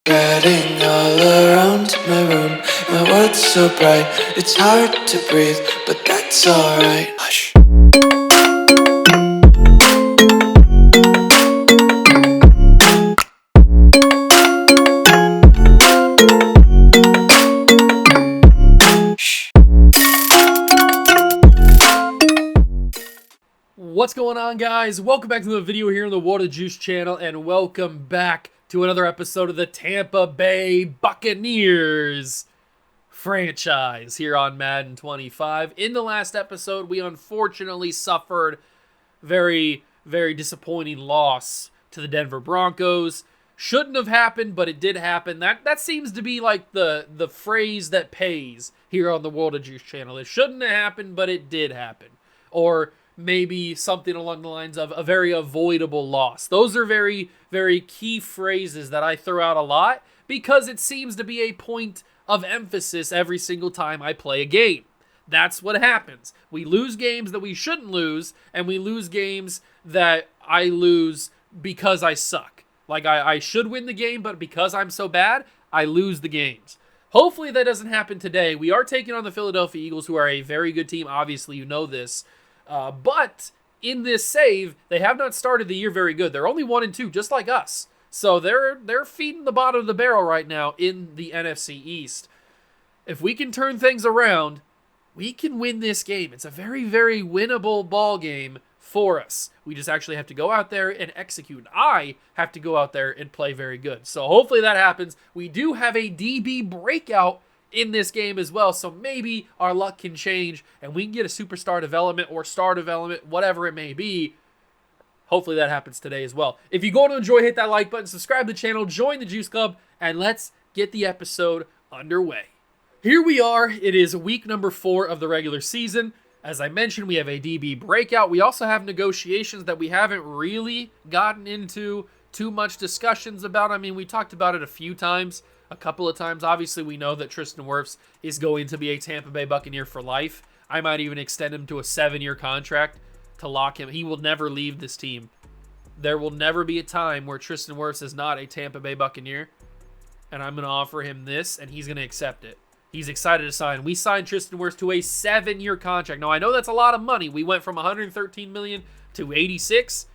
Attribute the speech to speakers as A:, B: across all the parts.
A: Getting all around my room, my world's so bright, it's hard to breathe, but that's alright. Hush.
B: What's going on, guys? Welcome back to the video here on the Water Juice channel, and welcome back to another episode of the Tampa Bay Buccaneers franchise here on Madden 25. In the last episode, we unfortunately suffered very disappointing loss to the Denver Broncos. Shouldn't have happened, but it did happen. That seems to be like the phrase that pays here on the Water Juice channel. It shouldn't have happened, but it did happen. Or maybe something along the lines of a very avoidable loss. Those are very key phrases that I throw out a lot because it seems to be a point of emphasis every single time I play a game. That's what happens. We lose games that we shouldn't lose, and we lose games that I lose because I suck. Like, I should win the game, but because I'm so bad, I lose the games. Hopefully that doesn't happen today. We are taking on the Philadelphia Eagles, who are a very good team. Obviously, you know this. But in this save, they have not started the year very good. They're only 1-2, just like us. So they're feeding the bottom of the barrel right now in the NFC East. If we can turn things around, we can win this game. It's a very winnable ball game for us. We just actually have to go out there and execute. I have to go out there and play very good. So hopefully that happens. We do have a DB breakout in this game as well, so maybe our luck can change and we can get a superstar development or star development, whatever it may be. Hopefully that happens today as well. If you go to enjoy, hit that like button, subscribe to the channel, join the Juice Club, and let's get the episode underway. Here we are. It is week number 4 of the regular season. As I mentioned, we have a DB breakout. We also have negotiations that we haven't really gotten into too much discussions about. I mean, we talked about it a couple of times. Obviously, we know that Tristan Wirfs is going to be a Tampa Bay Buccaneer for life. I might even extend him to a 7-year contract to lock him. He will never leave this team. There will never be a time where Tristan Wirfs is not a Tampa Bay Buccaneer, and I'm going to offer him this, and he's going to accept it. He's excited to sign. We signed Tristan Wirfs to a 7-year contract. Now, I know that's a lot of money. We went from $113 million to $86.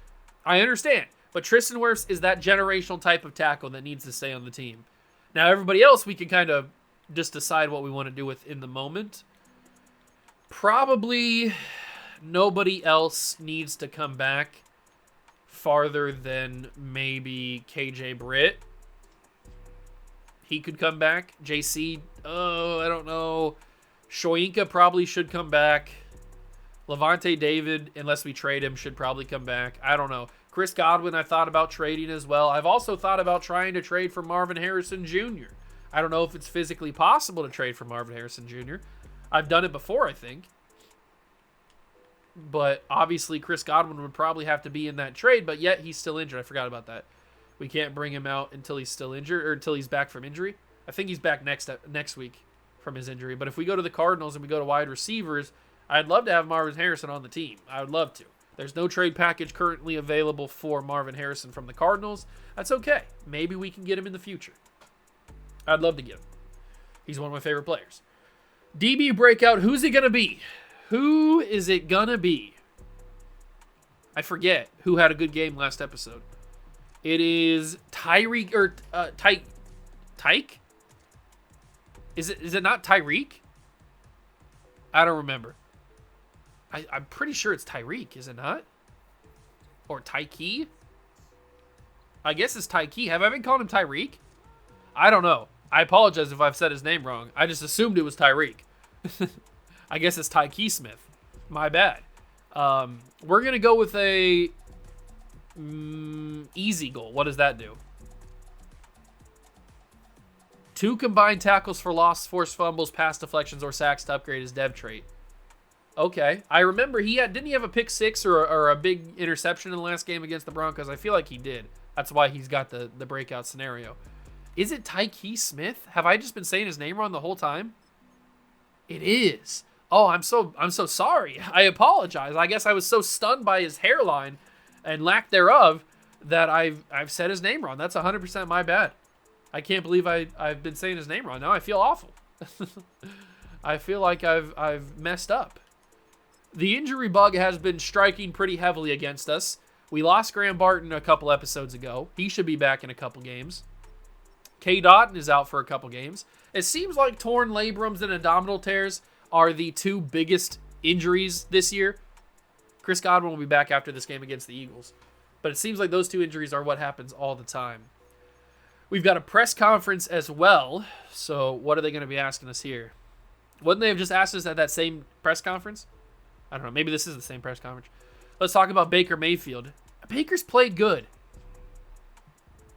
B: I understand. But Tristan Wirfs is that generational type of tackle that needs to stay on the team. Now, everybody else, we can kind of just decide what we want to do with in the moment. Probably nobody else needs to come back farther than maybe KJ Britt. He could come back. JC, I don't know. Shoyinka probably should come back. Levante David, unless we trade him, should probably come back. I don't know. Chris Godwin, I thought about trading as well. I've also thought about trying to trade for Marvin Harrison Jr. I don't know if it's physically possible to trade for Marvin Harrison Jr. I've done it before, I think. But obviously Chris Godwin would probably have to be in that trade, but yet he's still injured. I forgot about that. We can't bring him out until he's still injured, or until he's back from injury. I think he's back next week from his injury. But if we go to the Cardinals and we go to wide receivers, I'd love to have Marvin Harrison on the team. I would love to. There's no trade package currently available for Marvin Harrison from the Cardinals. That's okay. Maybe we can get him in the future. I'd love to get him. He's one of my favorite players. DB breakout, who's it going to be? Who is it going to be? I forget who had a good game last episode. It is Tyreek, or Tyke? Is it not Tyreek? I don't remember. I'm pretty sure it's Tyreek, is it not? Or Tyke? I guess it's Tyke. Have I been calling him Tyreek? I don't know. I apologize if I've said his name wrong. I just assumed it was Tyreek. I guess it's Tyke Smith. My bad. We're going to go with a easy goal. What does that do? 2 combined tackles for loss, forced fumbles, pass deflections, or sacks to upgrade his dev trait. Okay. I remember didn't he have a pick 6 or a big interception in the last game against the Broncos? I feel like he did. That's why he's got the breakout scenario. Is it Tyke Smith? Have I just been saying his name wrong the whole time? It is. Oh, I'm so sorry. I apologize. I guess I was so stunned by his hairline and lack thereof that I've said his name wrong. That's 100% my bad. I can't believe I've been saying his name wrong. Now I feel awful. I feel like I've messed up. The injury bug has been striking pretty heavily against us. We lost Graham Barton a couple episodes ago. He should be back in a couple games. K. Dotton is out for a couple games. It seems like torn labrums and abdominal tears are the two biggest injuries this year. Chris Godwin will be back after this game against the Eagles. But it seems like those two injuries are what happens all the time. We've got a press conference as well. So what are they going to be asking us here? Wouldn't they have just asked us at that same press conference? I don't know. Maybe this is the same press conference. Let's talk about Baker Mayfield. Baker's played good.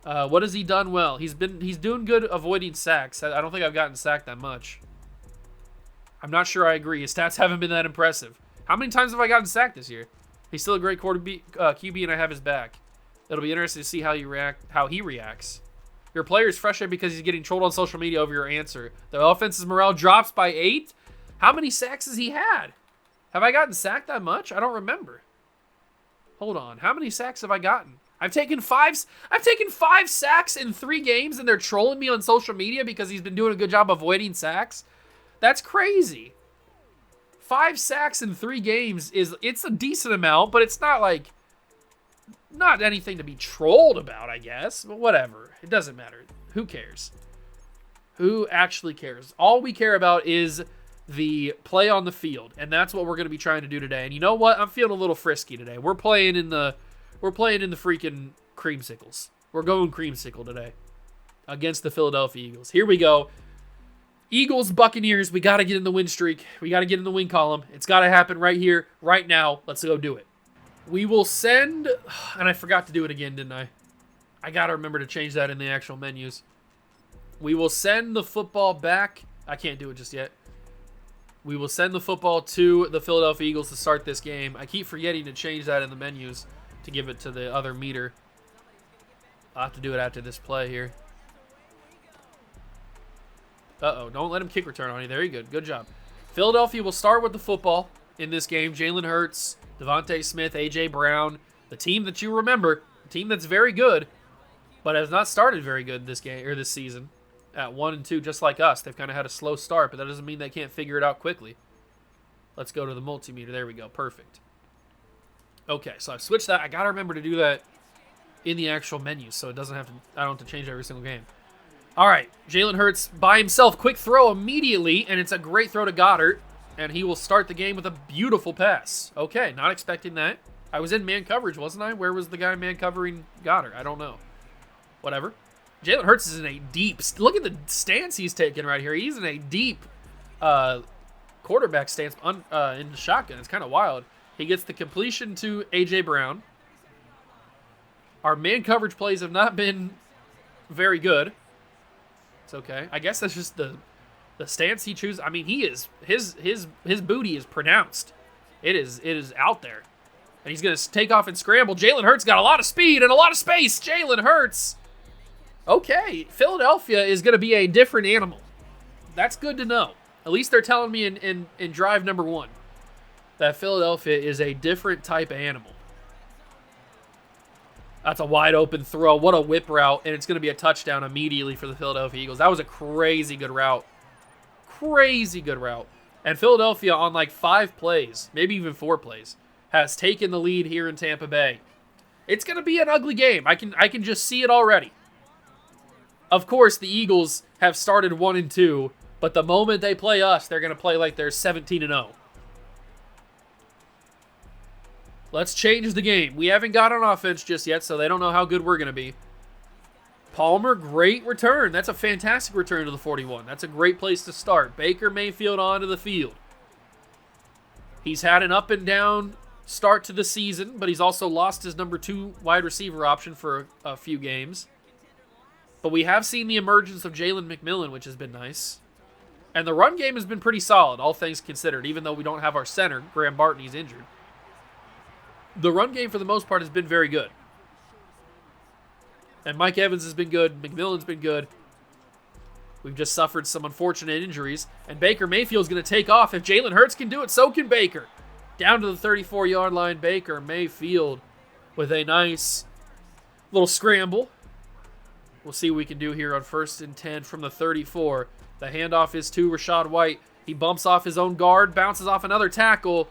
B: What has he done well? He's doing good avoiding sacks. I don't think I've gotten sacked that much. I'm not sure I agree. His stats haven't been that impressive. How many times have I gotten sacked this year? He's still a great QB, and I have his back. It'll be interesting to see how he reacts. Your player is frustrated because he's getting trolled on social media over your answer. The offense's morale drops by 8. How many sacks has he had? Have I gotten sacked that much? I don't remember. Hold on. How many sacks have I gotten? I've taken five sacks in 3 games, and they're trolling me on social media because he's been doing a good job avoiding sacks. That's crazy. 5 sacks in 3 games it's a decent amount, but it's not anything to be trolled about, I guess. But whatever. It doesn't matter. Who cares? Who actually cares? All we care about is the play on the field, and that's what we're going to be trying to do today. And you know what? I'm feeling a little frisky today. We're playing in the freaking creamsicles. We're going creamsicle today against the Philadelphia Eagles. Here we go. Eagles, Buccaneers. We got to get in the win streak. We got to get in the win column. It's got to happen right here, right now. Let's go do it. We will send, and I forgot to do it again, didn't I? I got to remember to change that in the actual menus. We will send the football back. I can't do it just yet. We will send the football to the Philadelphia Eagles to start this game. I keep forgetting to change that in the menus to give it to the other meter. I'll have to do it after this play here. Uh-oh, don't let him kick return on you. Very good. Good job. Philadelphia will start with the football in this game. Jalen Hurts, Devontae Smith, A.J. Brown, the team that you remember, the team that's very good, but has not started very good this game or this season. At 1-2, just like us. They've kind of had a slow start, but that doesn't mean they can't figure it out quickly. Let's go to the multimeter. There we go. Perfect. Okay, so I've switched that. I got to remember to do that in the actual menu, so it doesn't have to. I don't have to change every single game. All right, Jalen Hurts by himself. Quick throw immediately, and it's a great throw to Goddard, and he will start the game with a beautiful pass. Okay, not expecting that. I was in man coverage, wasn't I? Where was the guy man covering Goddard? I don't know. Whatever. Jalen Hurts is in a deep... Look at the stance he's taking right here. He's in a deep quarterback stance in the shotgun. It's kind of wild. He gets the completion to A.J. Brown. Our man coverage plays have not been very good. It's okay. I guess that's just the stance he chooses. I mean, he is... His booty is pronounced. It is out there. And he's going to take off and scramble. Jalen Hurts got a lot of speed and a lot of space. Jalen Hurts... Okay, Philadelphia is going to be a different animal. That's good to know. At least they're telling me in drive number 1 that Philadelphia is a different type of animal. That's a wide open throw. What a whip route, and it's going to be a touchdown immediately for the Philadelphia Eagles. That was a crazy good route. Crazy good route. And Philadelphia on like 5 plays, maybe even 4 plays, has taken the lead here in Tampa Bay. It's going to be an ugly game. I can just see it already. Of course, the Eagles have started 1-2, but the moment they play us, they're going to play like they're 17-0. Let's change the game. We haven't got on offense just yet, so they don't know how good we're going to be. Palmer, great return. That's a fantastic return to the 41. That's a great place to start. Baker Mayfield onto the field. He's had an up and down start to the season, but he's also lost his number 2 wide receiver option for a few games. But we have seen the emergence of Jalen McMillan, which has been nice. And the run game has been pretty solid, all things considered, even though we don't have our center, Graham Barton, he's injured. The run game, for the most part, has been very good. And Mike Evans has been good. McMillan's been good. We've just suffered some unfortunate injuries. And Baker Mayfield's going to take off. If Jalen Hurts can do it, so can Baker. Down to the 34-yard line, Baker Mayfield with a nice little scramble. We'll see what we can do here on 1st and 10 from the 34. The handoff is to Rachaad White. He bumps off his own guard, bounces off another tackle,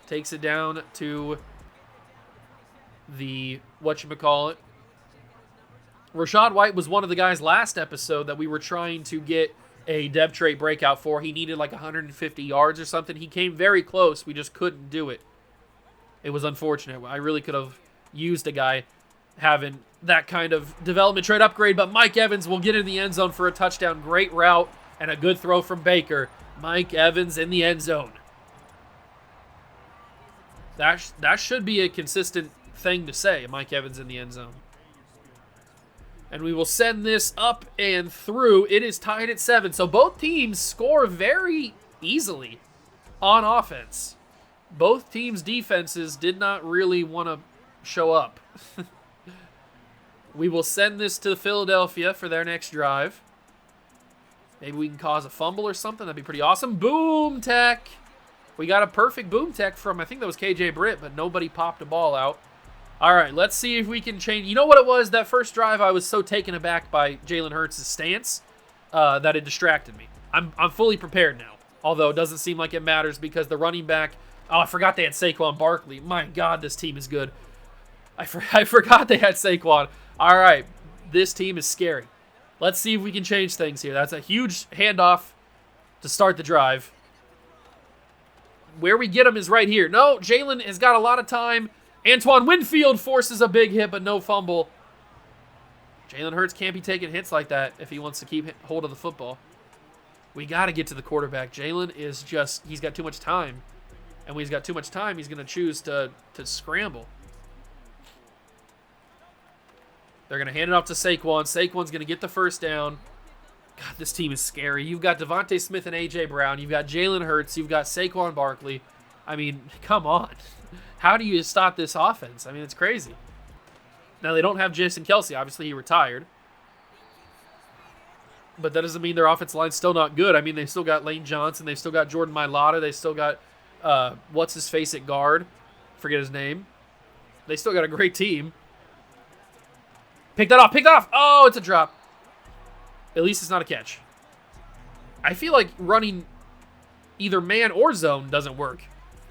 B: takes it down to the whatchamacallit. Rachaad White was one of the guys last episode that we were trying to get a depth trait breakout for. He needed like 150 yards or something. He came very close. We just couldn't do it. It was unfortunate. I really could have used a guy having that kind of development trait upgrade, but Mike Evans will get in the end zone for a touchdown. Great route and a good throw from Baker. Mike Evans in the end zone. That should be a consistent thing to say, Mike Evans in the end zone. And we will send this up and through. It is tied at 7. So both teams score very easily on offense. Both teams' defenses did not really want to show up. We will send this to Philadelphia for their next drive. Maybe we can cause a fumble or something. That'd be pretty awesome. Boom tech. We got a perfect boom tech from, I think that was KJ Britt, but nobody popped a ball out. All right, let's see if we can change. You know what it was? That first drive, I was so taken aback by Jalen Hurts' stance that it distracted me. I'm fully prepared now, although it doesn't seem like it matters because the running back... Oh, I forgot they had Saquon Barkley. My God, this team is good. I forgot they had Saquon. All right, this team is scary. Let's see if we can change things here. That's a huge handoff to start the drive. Where we get him is right here. No, Jalen has got a lot of time. Antoine Winfield forces a big hit, but no fumble. Jalen Hurts can't be taking hits like that if he wants to keep hold of the football. We got to get to the quarterback. Jalen is just, he's got too much time. And when he's got too much time, he's going to choose to scramble. They're going to hand it off to Saquon. Saquon's going to get the first down. God, this team is scary. You've got Devontae Smith and A.J. Brown. You've got Jalen Hurts. You've got Saquon Barkley. I mean, come on. How do you stop this offense? I mean, it's crazy. Now, they don't have Jason Kelce. Obviously, he retired. But that doesn't mean their offensive line's still not good. I mean, they still got Lane Johnson. They've still got Jordan Mailata. They still got, what's-his-face at guard. Forget his name. They still got a great team. Pick that off. Pick that off. Oh, it's a drop. At least it's not a catch. I feel like running either man or zone doesn't work.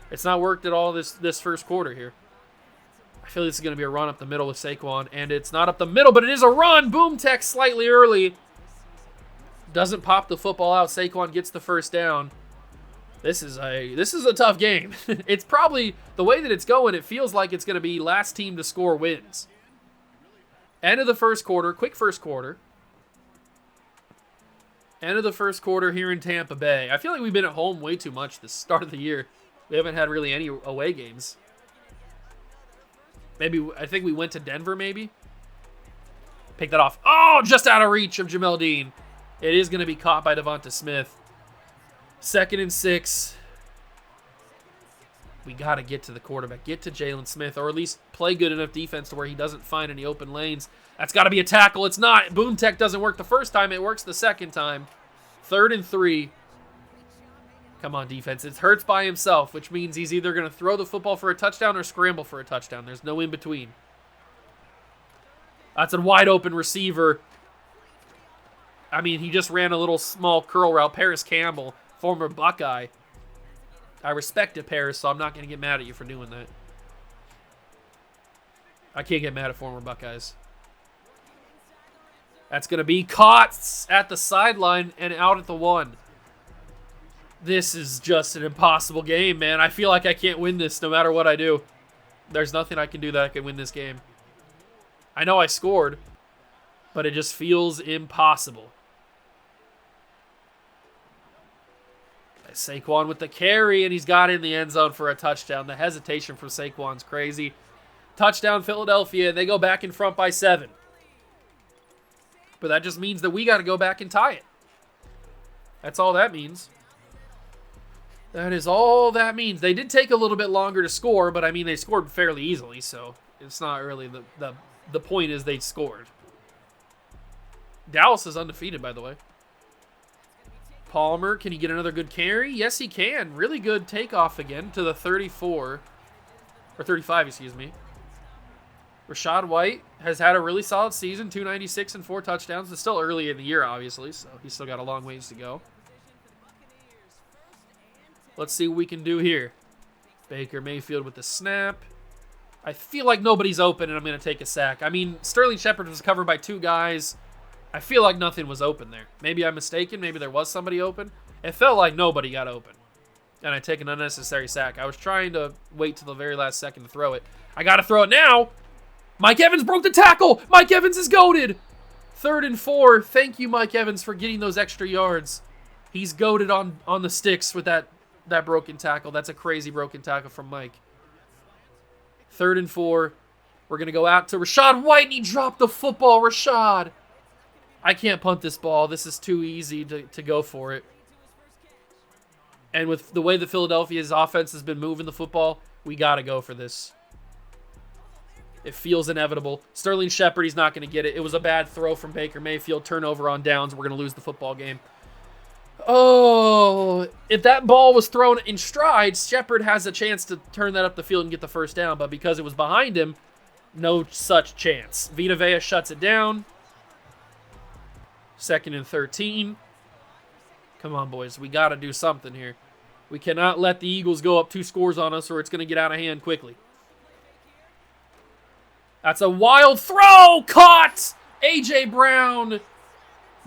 B: It's not worked at all this first quarter here. I feel like this is going to be a run up the middle with Saquon, and it's not up the middle, but it is a run. Boom tech slightly early. Doesn't pop the football out. Saquon gets the first down. This is a tough game. It's probably, the way that it's going, it feels like it's going to be last team to score wins. End of the first quarter, quick first quarter. End of the first quarter here in Tampa Bay. I feel like we've been at home way too much this start of the year. We haven't had really any away games. Maybe, I think we went to Denver maybe. Pick that off. Oh, just out of reach of Jamel Dean. It is going to be caught by Devonta Smith. 2nd and 6. We got to get to the quarterback. Get to Jalen Smith, or at least play good enough defense to where he doesn't find any open lanes. That's got to be a tackle. It's not. Boom tech doesn't work the first time. It works the second time. 3rd and 3. Come on, defense. It Hurts by himself, which means he's either going to throw the football for a touchdown or scramble for a touchdown. There's no in between. That's a wide open receiver. I mean, he just ran a little small curl route. Paris Campbell, former Buckeye. I respect it, Paris, so I'm not going to get mad at you for doing that. I can't get mad at former Buckeyes. That's going to be caught at the sideline and out at the 1. This is just an impossible game, man. I feel like I can't win this no matter what I do. There's nothing I can do that I can win this game. I know I scored, but it just feels impossible. Saquon with the carry, and he's got in the end zone for a touchdown. The hesitation from Saquon's crazy. Touchdown, Philadelphia, and they go back in front by 7. But that just means that we got to go back and tie it. That's all that means. That is all that means. They did take a little bit longer to score, but I mean, they scored fairly easily, so it's not really the point is they scored. Dallas is undefeated, by the way. Palmer, can he get another good carry? Yes, he can. Really good takeoff again to the 34. Or 35, excuse me. Rashad White has had a really solid season, 296 and 4 touchdowns. It's still early in the year, obviously, so he's still got a long ways to go. Let's see what we can do here. Baker Mayfield with the snap. I feel like nobody's open, and I'm going to take a sack. I mean, Sterling Shepard was covered by 2 guys. I feel like nothing was open there. Maybe I'm mistaken. Maybe there was somebody open. It felt like nobody got open, and I take an unnecessary sack. I was trying to wait till the very last second to throw it. I got to throw it now. Mike Evans broke the tackle. Mike Evans is goated. 3rd and 4. Thank you, Mike Evans, for getting those extra yards. He's goated on the sticks with that broken tackle. That's a crazy broken tackle from Mike. 3rd and 4. We're going to go out to Rashad White, and he dropped the football. Rashad. I can't punt this ball. This is too easy to go for it. And with the way that Philadelphia's offense has been moving the football, we got to go for this. It feels inevitable. Sterling Shepard, he's not going to get it. It was a bad throw from Baker Mayfield. Turnover on downs. We're going to lose the football game. Oh, if that ball was thrown in stride, Shepard has a chance to turn that up the field and get the first down. But because it was behind him, no such chance. Vita Vea shuts it down. 2nd and 13. Come on, boys. We got to do something here. We cannot let the Eagles go up 2 scores on us, or it's going to get out of hand quickly. That's a wild throw. Caught. A.J. Brown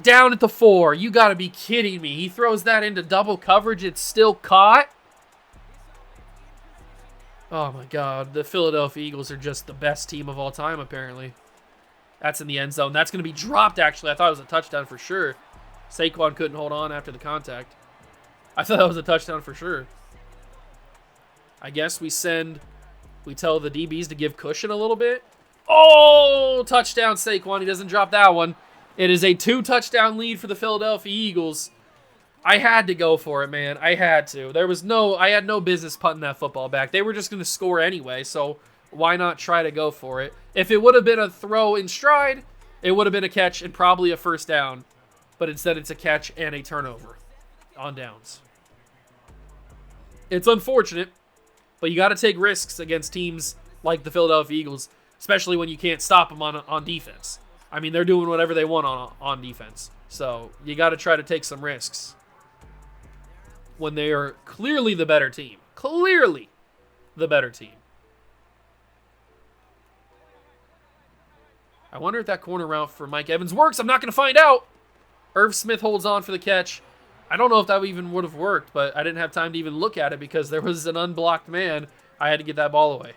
B: down at the 4. You got to be kidding me. He throws that into double coverage. It's still caught. Oh, my God. The Philadelphia Eagles are just the best team of all time, apparently. That's in the end zone. That's going to be dropped, actually. I thought it was a touchdown for sure. Saquon couldn't hold on after the contact. I thought that was a touchdown for sure. I guess we tell the DBs to give cushion a little bit. Oh, touchdown Saquon. He doesn't drop that one. It is a 2-touchdown lead for the Philadelphia Eagles. I had to go for it, man. I had to. I had no business punting that football back. They were just going to score anyway, so why not try to go for it? If it would have been a throw in stride, it would have been a catch and probably a first down. But instead it's a catch and a turnover on downs. It's unfortunate, but you got to take risks against teams like the Philadelphia Eagles, especially when you can't stop them on defense. I mean, they're doing whatever they want on defense. So you got to try to take some risks when they are clearly the better team. Clearly the better team. I wonder if that corner route for Mike Evans works. I'm not going to find out. Irv Smith holds on for the catch. I don't know if that even would have worked, but I didn't have time to even look at it because there was an unblocked man. I had to get that ball away.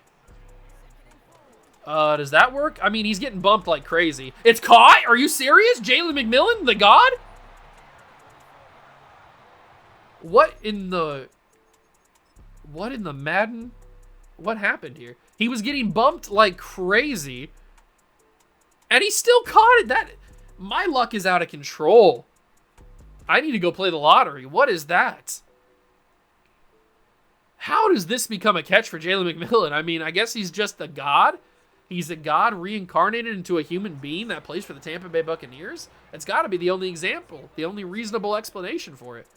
B: Does that work? I mean, he's getting bumped like crazy. It's caught? Are you serious? Jalen McMillan, the god? What in the Madden? What happened here? He was getting bumped like crazy, and he still caught it. My luck is out of control. I need to go play the lottery. What is that? How does this become a catch for Jalen McMillan? I mean, I guess he's just a god. He's a god reincarnated into a human being that plays for the Tampa Bay Buccaneers. It's got to be the only example, the only reasonable explanation for it.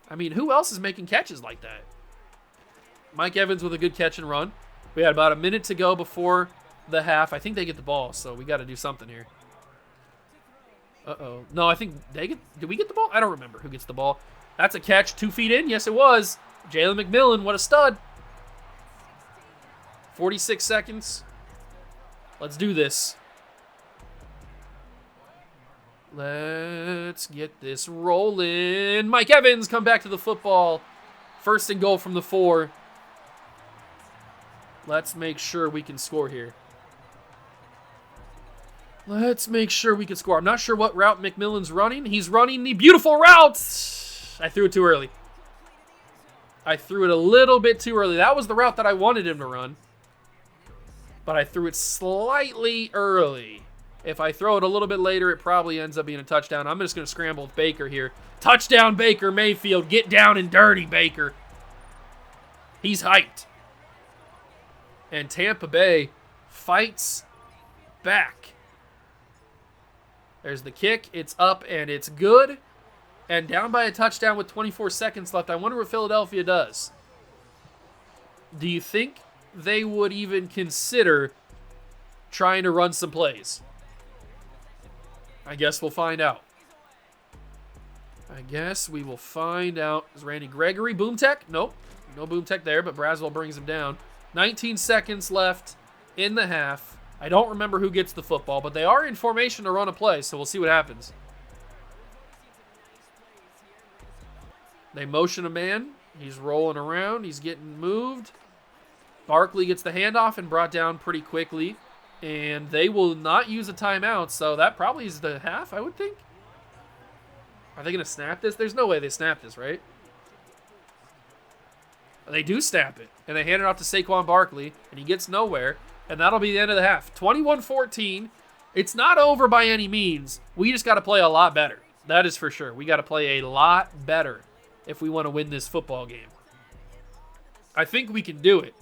B: I mean, who else is making catches like that? Mike Evans with a good catch and run. We had about a minute to go before the half. I think they get the ball, so we got to do something here. Uh-oh. No, I think did we get the ball? I don't remember who gets the ball. That's a catch. 2 feet in. Yes, it was. Jalen McMillan, what a stud. 46 seconds. Let's do this. Let's get this rolling. Mike Evans, come back to the football. 1st and goal from the 4. Let's make sure we can score here. Let's make sure we can score. I'm not sure what route McMillan's running. He's running the beautiful route. I threw it too early. I threw it a little bit too early. That was the route that I wanted him to run. But I threw it slightly early. If I throw it a little bit later, it probably ends up being a touchdown. I'm just going to scramble with Baker here. Touchdown, Baker Mayfield. Get down and dirty, Baker. He's hyped. And Tampa Bay fights back. There's the kick. It's up and it's good. And down by a touchdown with 24 seconds left. I wonder what Philadelphia does. Do you think they would even consider trying to run some plays? I guess we'll find out. I guess we will find out. Is Randy Gregory boom tech? Nope. No boom tech there, but Braswell brings him down. 19 seconds left in the half. I don't remember who gets the football, but they are in formation to run a play, so we'll see what happens. They motion a man. He's rolling around. He's getting moved. Barkley gets the handoff and brought down pretty quickly. And they will not use a timeout, so that probably is the half, I would think. Are they going to snap this? There's no way they snap this, right? They do snap it, and they hand it off to Saquon Barkley, and he gets nowhere, and that'll be the end of the half. 21-14. It's not over by any means. We just got to play a lot better. That is for sure. We got to play a lot better if we want to win this football game. I think we can do it.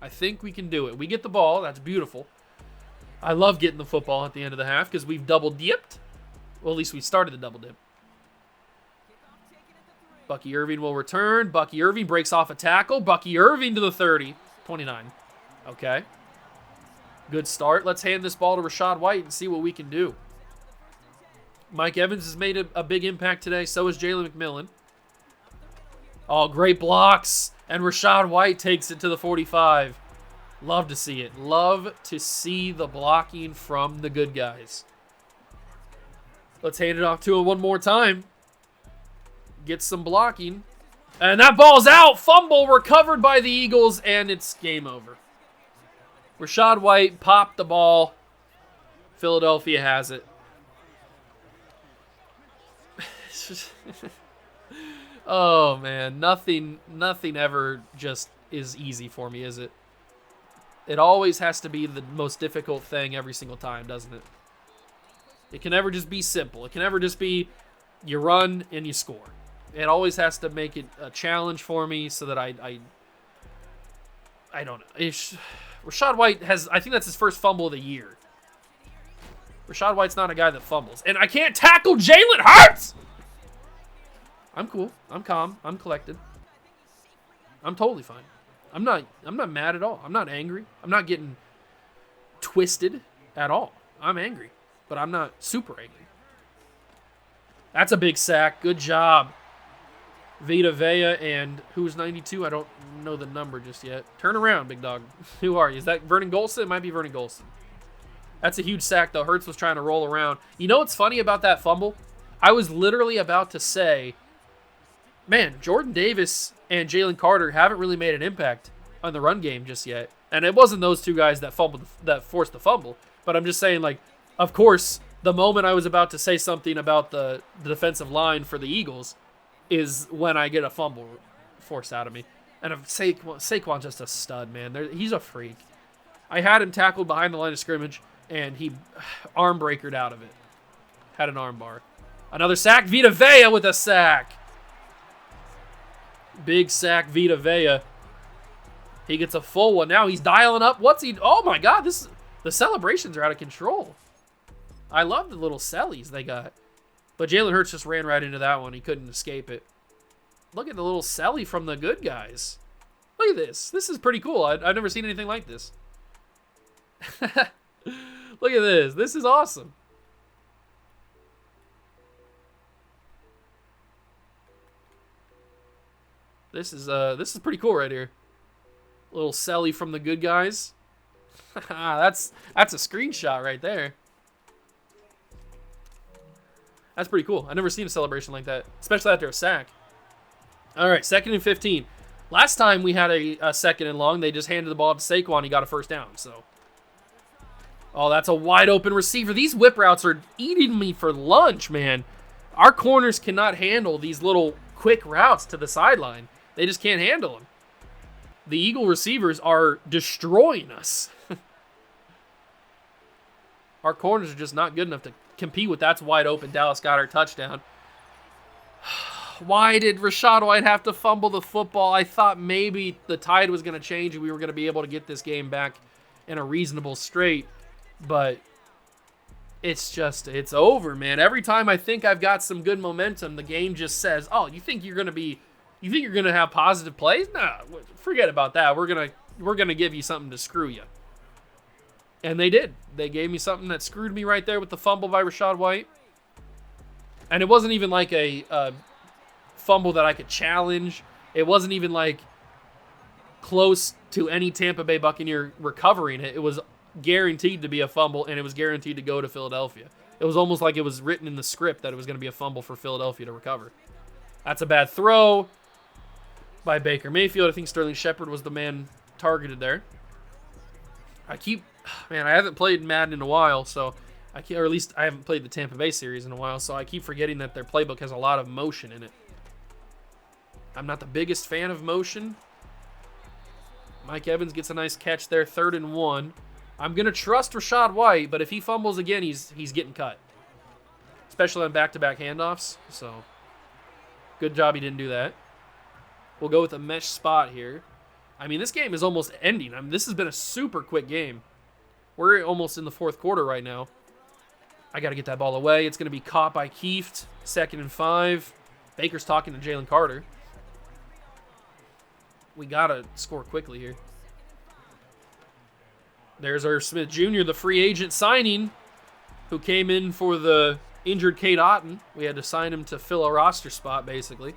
B: I think we can do it. We get the ball. That's beautiful. I love getting the football at the end of the half because we've double dipped. Well, at least we started the double dip. Bucky Irving will return. Bucky Irving breaks off a tackle. Bucky Irving to the 30. 29. Okay. Good start. Let's hand this ball to Rachaad White and see what we can do. Mike Evans has made a big impact today. So has Jalen McMillan. Oh, great blocks. And Rachaad White takes it to the 45. Love to see it. Love to see the blocking from the good guys. Let's hand it off to him one more time. Get some blocking. And that ball's out. Fumble recovered by the Eagles, and it's game over. Rachaad White popped the ball. Philadelphia has it. Oh, man. Nothing ever just is easy for me, is it? It always has to be the most difficult thing every single time, doesn't it? It can never just be simple. It can never just be you run and you score. It always has to make it a challenge for me so that I don't know. Rachaad White has, I think that's his first fumble of the year. Rachaad White's not a guy that fumbles. And I can't tackle Jalen Hurts! I'm cool. I'm calm. I'm collected. I'm totally fine. I'm not mad at all. I'm not angry. I'm not getting twisted at all. I'm angry, but I'm not super angry. That's a big sack. Good job. Vita Vea and who's 92? I don't know the number just yet. Turn around, big dog. Who are you? Is that Vernon Golson? It might be Vernon Golson. That's a huge sack, though. Hurts was trying to roll around. You know what's funny about that fumble? I was literally about to say, man, Jordan Davis and Jalen Carter haven't really made an impact on the run game just yet. And it wasn't those two guys that forced the fumble. But I'm just saying, like, of course, the moment I was about to say something about the defensive line for the Eagles is when I get a fumble forced out of me. And Saquon's just a stud, man. He's a freak. I had him tackled behind the line of scrimmage, and he arm breakered out of it. Had an arm bar. Another sack. Vita Vea with a sack. Big sack, Vita Vea. He gets a full one. Now he's dialing up. Oh, my God. The celebrations are out of control. I love the little sellies they got. But Jalen Hurts just ran right into that one. He couldn't escape it. Look at the little selly from the good guys. Look at this. This is pretty cool. I've never seen anything like this. Look at this. This is awesome. This is pretty cool right here. Little selly from the good guys. That's a screenshot right there. That's pretty cool. I've never seen a celebration like that, especially after a sack. All right, 2nd and 15. Last time we had a second and long, they just handed the ball to Saquon. He got a first down. So, oh, that's a wide open receiver. These whip routes are eating me for lunch, man. Our corners cannot handle these little quick routes to the sideline. They just can't handle them. The Eagle receivers are destroying us. Our corners are just not good enough to compete with that's wide open. Dallas Goedert touchdown. Why did Rachaad White have to fumble the football? I thought maybe the tide was going to change and we were going to be able to get this game back in a reasonable straight. But it's over, man. Every time I think I've got some good momentum, the game just says, "Oh, you think you're going to have positive plays? Nah, forget about that. We're going to give you something to screw you." And they did. They gave me something that screwed me right there with the fumble by Rachaad White. And it wasn't even like a fumble that I could challenge. It wasn't even like close to any Tampa Bay Buccaneer recovering it. It was guaranteed to be a fumble, and it was guaranteed to go to Philadelphia. It was almost like it was written in the script that it was going to be a fumble for Philadelphia to recover. That's a bad throw by Baker Mayfield. I think Sterling Shepard was the man targeted there. Man, I haven't played Madden in a while, so or at least I haven't played the Tampa Bay series in a while, so I keep forgetting that their playbook has a lot of motion in it. I'm not the biggest fan of motion. Mike Evans gets a nice catch there, 3rd and 1. I'm going to trust Rachaad White, but if he fumbles again, he's getting cut. Especially on back-to-back handoffs, so good job he didn't do that. We'll go with a mesh spot here. I mean, this game is almost ending. I mean, this has been a super quick game. We're almost in the 4th quarter right now. I got to get that ball away. It's going to be caught by Kieft. 2nd and 5. Baker's talking to Jalen Carter. We got to score quickly here. There's Irv Smith Jr., the free agent signing, who came in for the injured Kate Otten. We had to sign him to fill a roster spot, basically.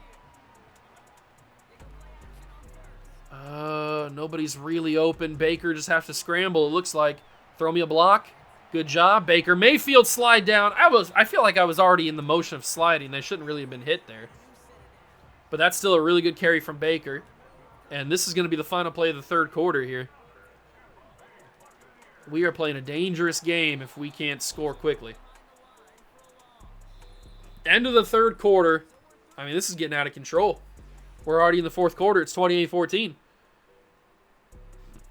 B: Nobody's really open. Baker just has to scramble, it looks like. Throw me a block. Good job. Baker Mayfield slide down. I feel like I was already in the motion of sliding. They shouldn't really have been hit there. But that's still a really good carry from Baker. And this is going to be the final play of the 3rd quarter here. We are playing a dangerous game if we can't score quickly. End of the 3rd quarter. I mean, this is getting out of control. We're already in the 4th quarter. It's 28-14.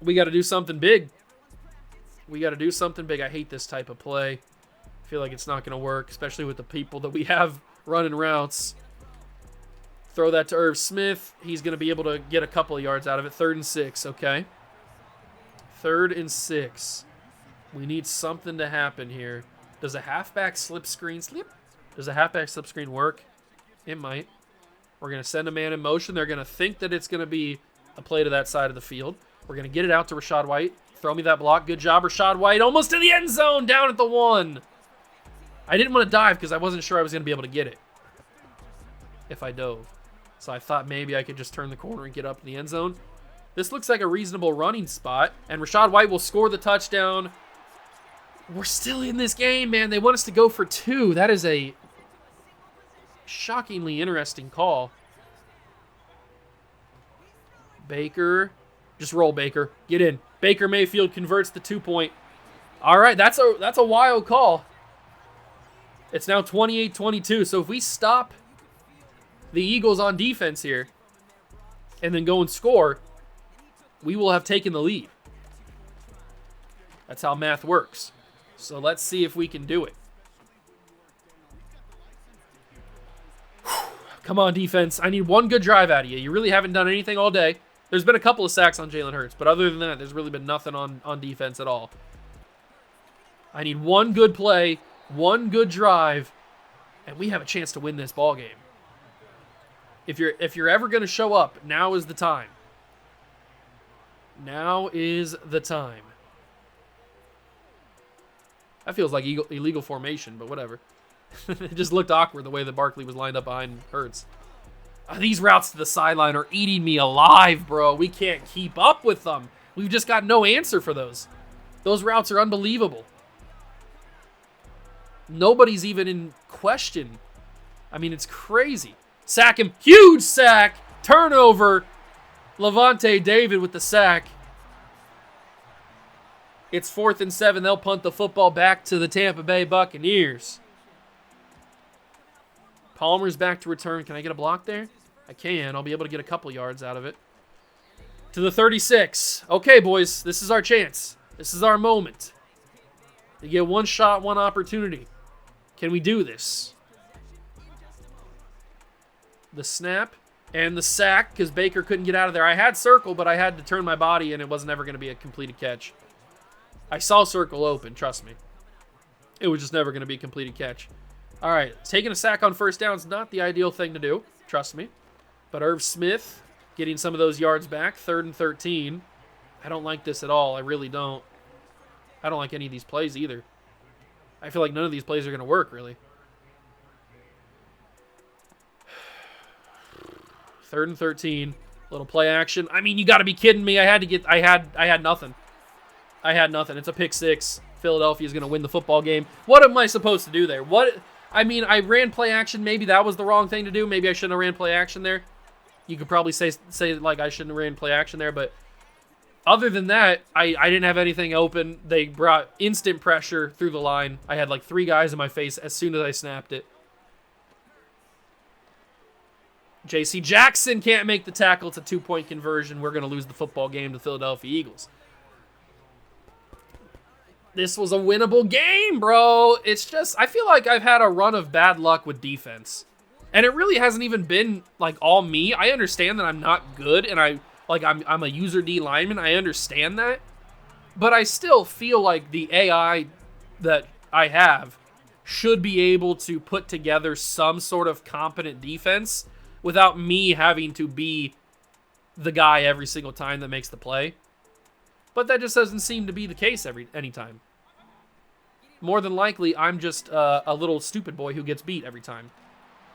B: We got to do something big. We got to do something big. I hate this type of play. I feel like it's not going to work, especially with the people that we have running routes. Throw that to Irv Smith. He's going to be able to get a couple of yards out of it. 3rd and 6, okay. 3rd and 6. We need something to happen here. Does a halfback slip screen Does a halfback slip screen work? It might. We're going to send a man in motion. They're going to think that it's going to be a play to that side of the field. We're going to get it out to Rachaad White. Throw me that block. Good job, Rachaad White. Almost to the end zone, down at the 1. I didn't want to dive because I wasn't sure I was going to be able to get it if I dove. So I thought maybe I could just turn the corner and get up in the end zone. This looks like a reasonable running spot, and Rachaad White will score the touchdown. We're still in this game, man. They want us to go for 2. That is a shockingly interesting call. Baker. Just roll, Baker. Get in. Baker Mayfield converts the 2-point. All right, that's a wild call. It's now 28-22. So if we stop the Eagles on defense here and then go and score, we will have taken the lead. That's how math works. So let's see if we can do it. Come on, defense. I need one good drive out of you. You really haven't done anything all day. There's been a couple of sacks on Jalen Hurts, but other than that, there's really been nothing on defense at all. I need one good play, one good drive, and we have a chance to win this ball game. If you're ever going to show up, now is the time. Now is the time. That feels like illegal formation, but whatever. It just looked awkward the way that Barkley was lined up behind Hurts. These routes to the sideline are eating me alive, bro. We can't keep up with them. We've just got no answer for those. Those routes are unbelievable. Nobody's even in question. I mean, it's crazy. Sack him. Huge sack. Turnover. Levante David with the sack. It's 4th and 7. They'll punt the football back to the Tampa Bay Buccaneers. Palmer's back to return. Can I get a block there? I can. I'll be able to get a couple yards out of it. To the 36. Okay, boys. This is our chance. This is our moment. You get one shot, one opportunity. Can we do this? The snap and the sack because Baker couldn't get out of there. I had circle, but I had to turn my body and it wasn't ever going to be a completed catch. I saw circle open, trust me. It was just never going to be a completed catch. All right, taking a sack on first down is not the ideal thing to do, trust me. But Irv Smith getting some of those yards back, 3rd and 13. I don't like this at all. I really don't. I don't like any of these plays either. I feel like none of these plays are going to work, really. 3rd and 13. Little play action. I mean, you got to be kidding me. I had nothing. I had nothing. It's a pick six. Philadelphia's going to win the football game. What am I supposed to do there? I mean, I ran play action. Maybe that was the wrong thing to do. Maybe I shouldn't have ran play action there. You could probably say like I shouldn't have ran play action there, but other than that, I didn't have anything open. They brought instant pressure through the line. I had like 3 guys in my face as soon as I snapped it. J.C. Jackson can't make the tackle. It's a 2-point conversion. We're going to lose the football game to the Philadelphia Eagles. This was a winnable game, bro. It's just, I feel like I've had a run of bad luck with defense. And it really hasn't even been, like, all me. I understand that I'm not good, and I'm a user D lineman. I understand that. But I still feel like the AI that I have should be able to put together some sort of competent defense without me having to be the guy every single time that makes the play. But that just doesn't seem to be the case any time. More than likely, I'm just a little stupid boy who gets beat every time.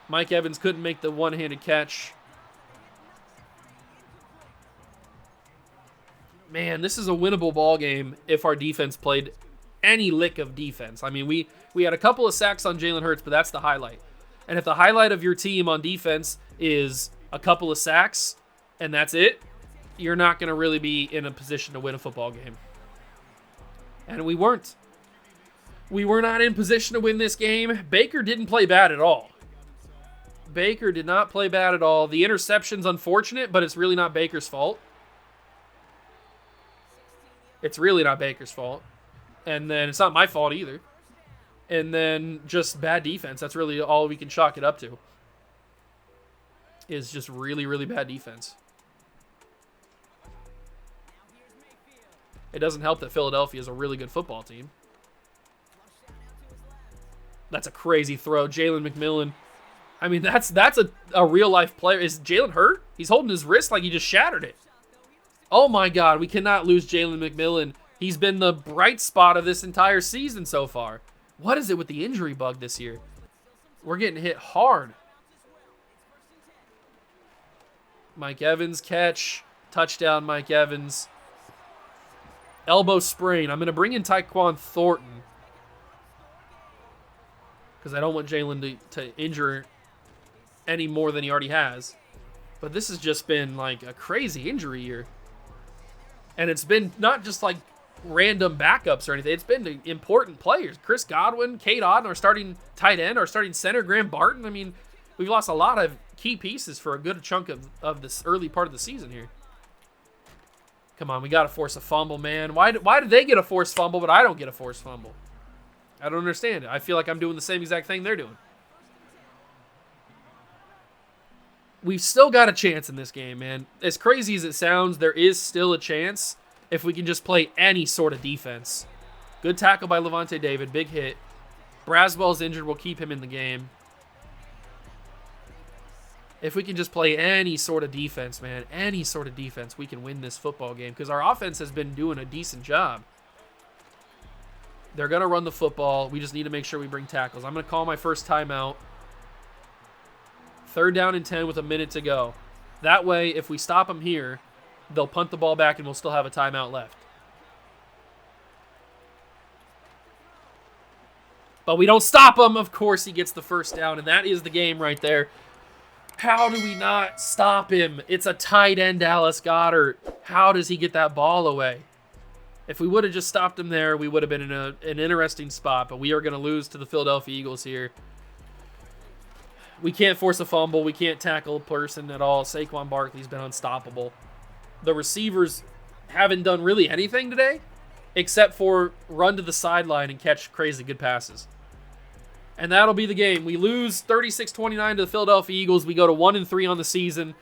B: Mike Evans couldn't make the one-handed catch. Man, this is a winnable ball game if our defense played any lick of defense. I mean, we had a couple of sacks on Jalen Hurts, but that's the highlight. And if the highlight of your team on defense is a couple of sacks and that's it, you're not going to really be in a position to win a football game. And we weren't. We were not in position to win this game. Baker didn't play bad at all. Baker did not play bad at all. The interception's unfortunate, but it's really not Baker's fault. It's really not Baker's fault. And then it's not my fault either. And then just bad defense. That's really all we can chalk it up to. Is just really, really bad defense. It doesn't help that Philadelphia is a really good football team. That's a crazy throw. Jalen McMillan. I mean, that's a real-life player. Is Jalen hurt? He's holding his wrist like he just shattered it. Oh, my God. We cannot lose Jalen McMillan. He's been the bright spot of this entire season so far. What is it with the injury bug this year? We're getting hit hard. Mike Evans catch. Touchdown, Mike Evans. Elbow sprain. I'm going to bring in Tyquan Thornton because I don't want Jalen to injure any more than he already has. But this has just been like a crazy injury year. And it's been not just like random backups or anything. It's been important players. Chris Godwin, Kate Otten, our starting tight end, our starting center, Graham Barton. I mean, we've lost a lot of key pieces for a good chunk of this early part of the season here. Come on, we got to force a fumble, man. Why did they get a forced fumble, but I don't get a forced fumble? I don't understand it. I feel like I'm doing the same exact thing they're doing. We've still got a chance in this game, man. As crazy as it sounds, there is still a chance if we can just play any sort of defense. Good tackle by Levante David. Big hit. Braswell's injured. We'll keep him in the game. If we can just play any sort of defense, man, any sort of defense, we can win this football game because our offense has been doing a decent job. They're going to run the football. We just need to make sure we bring tackles. I'm going to call my first timeout. 3rd down and 10 with a minute to go. That way, if we stop them here, they'll punt the ball back and we'll still have a timeout left. But we don't stop him. Of course, he gets the first down, and that is the game right there. How do we not stop him? It's a tight end, Dallas Goedert. How does he get that ball away? If we would have just stopped him there, we would have been in an interesting spot, but we are going to lose to the Philadelphia Eagles here. We can't force a fumble. We can't tackle a person at all. Saquon Barkley's been unstoppable. The receivers haven't done really anything today except for run to the sideline and catch crazy good passes. And that'll be the game. We lose 36-29 to the Philadelphia Eagles. We go to 1-3 on the season.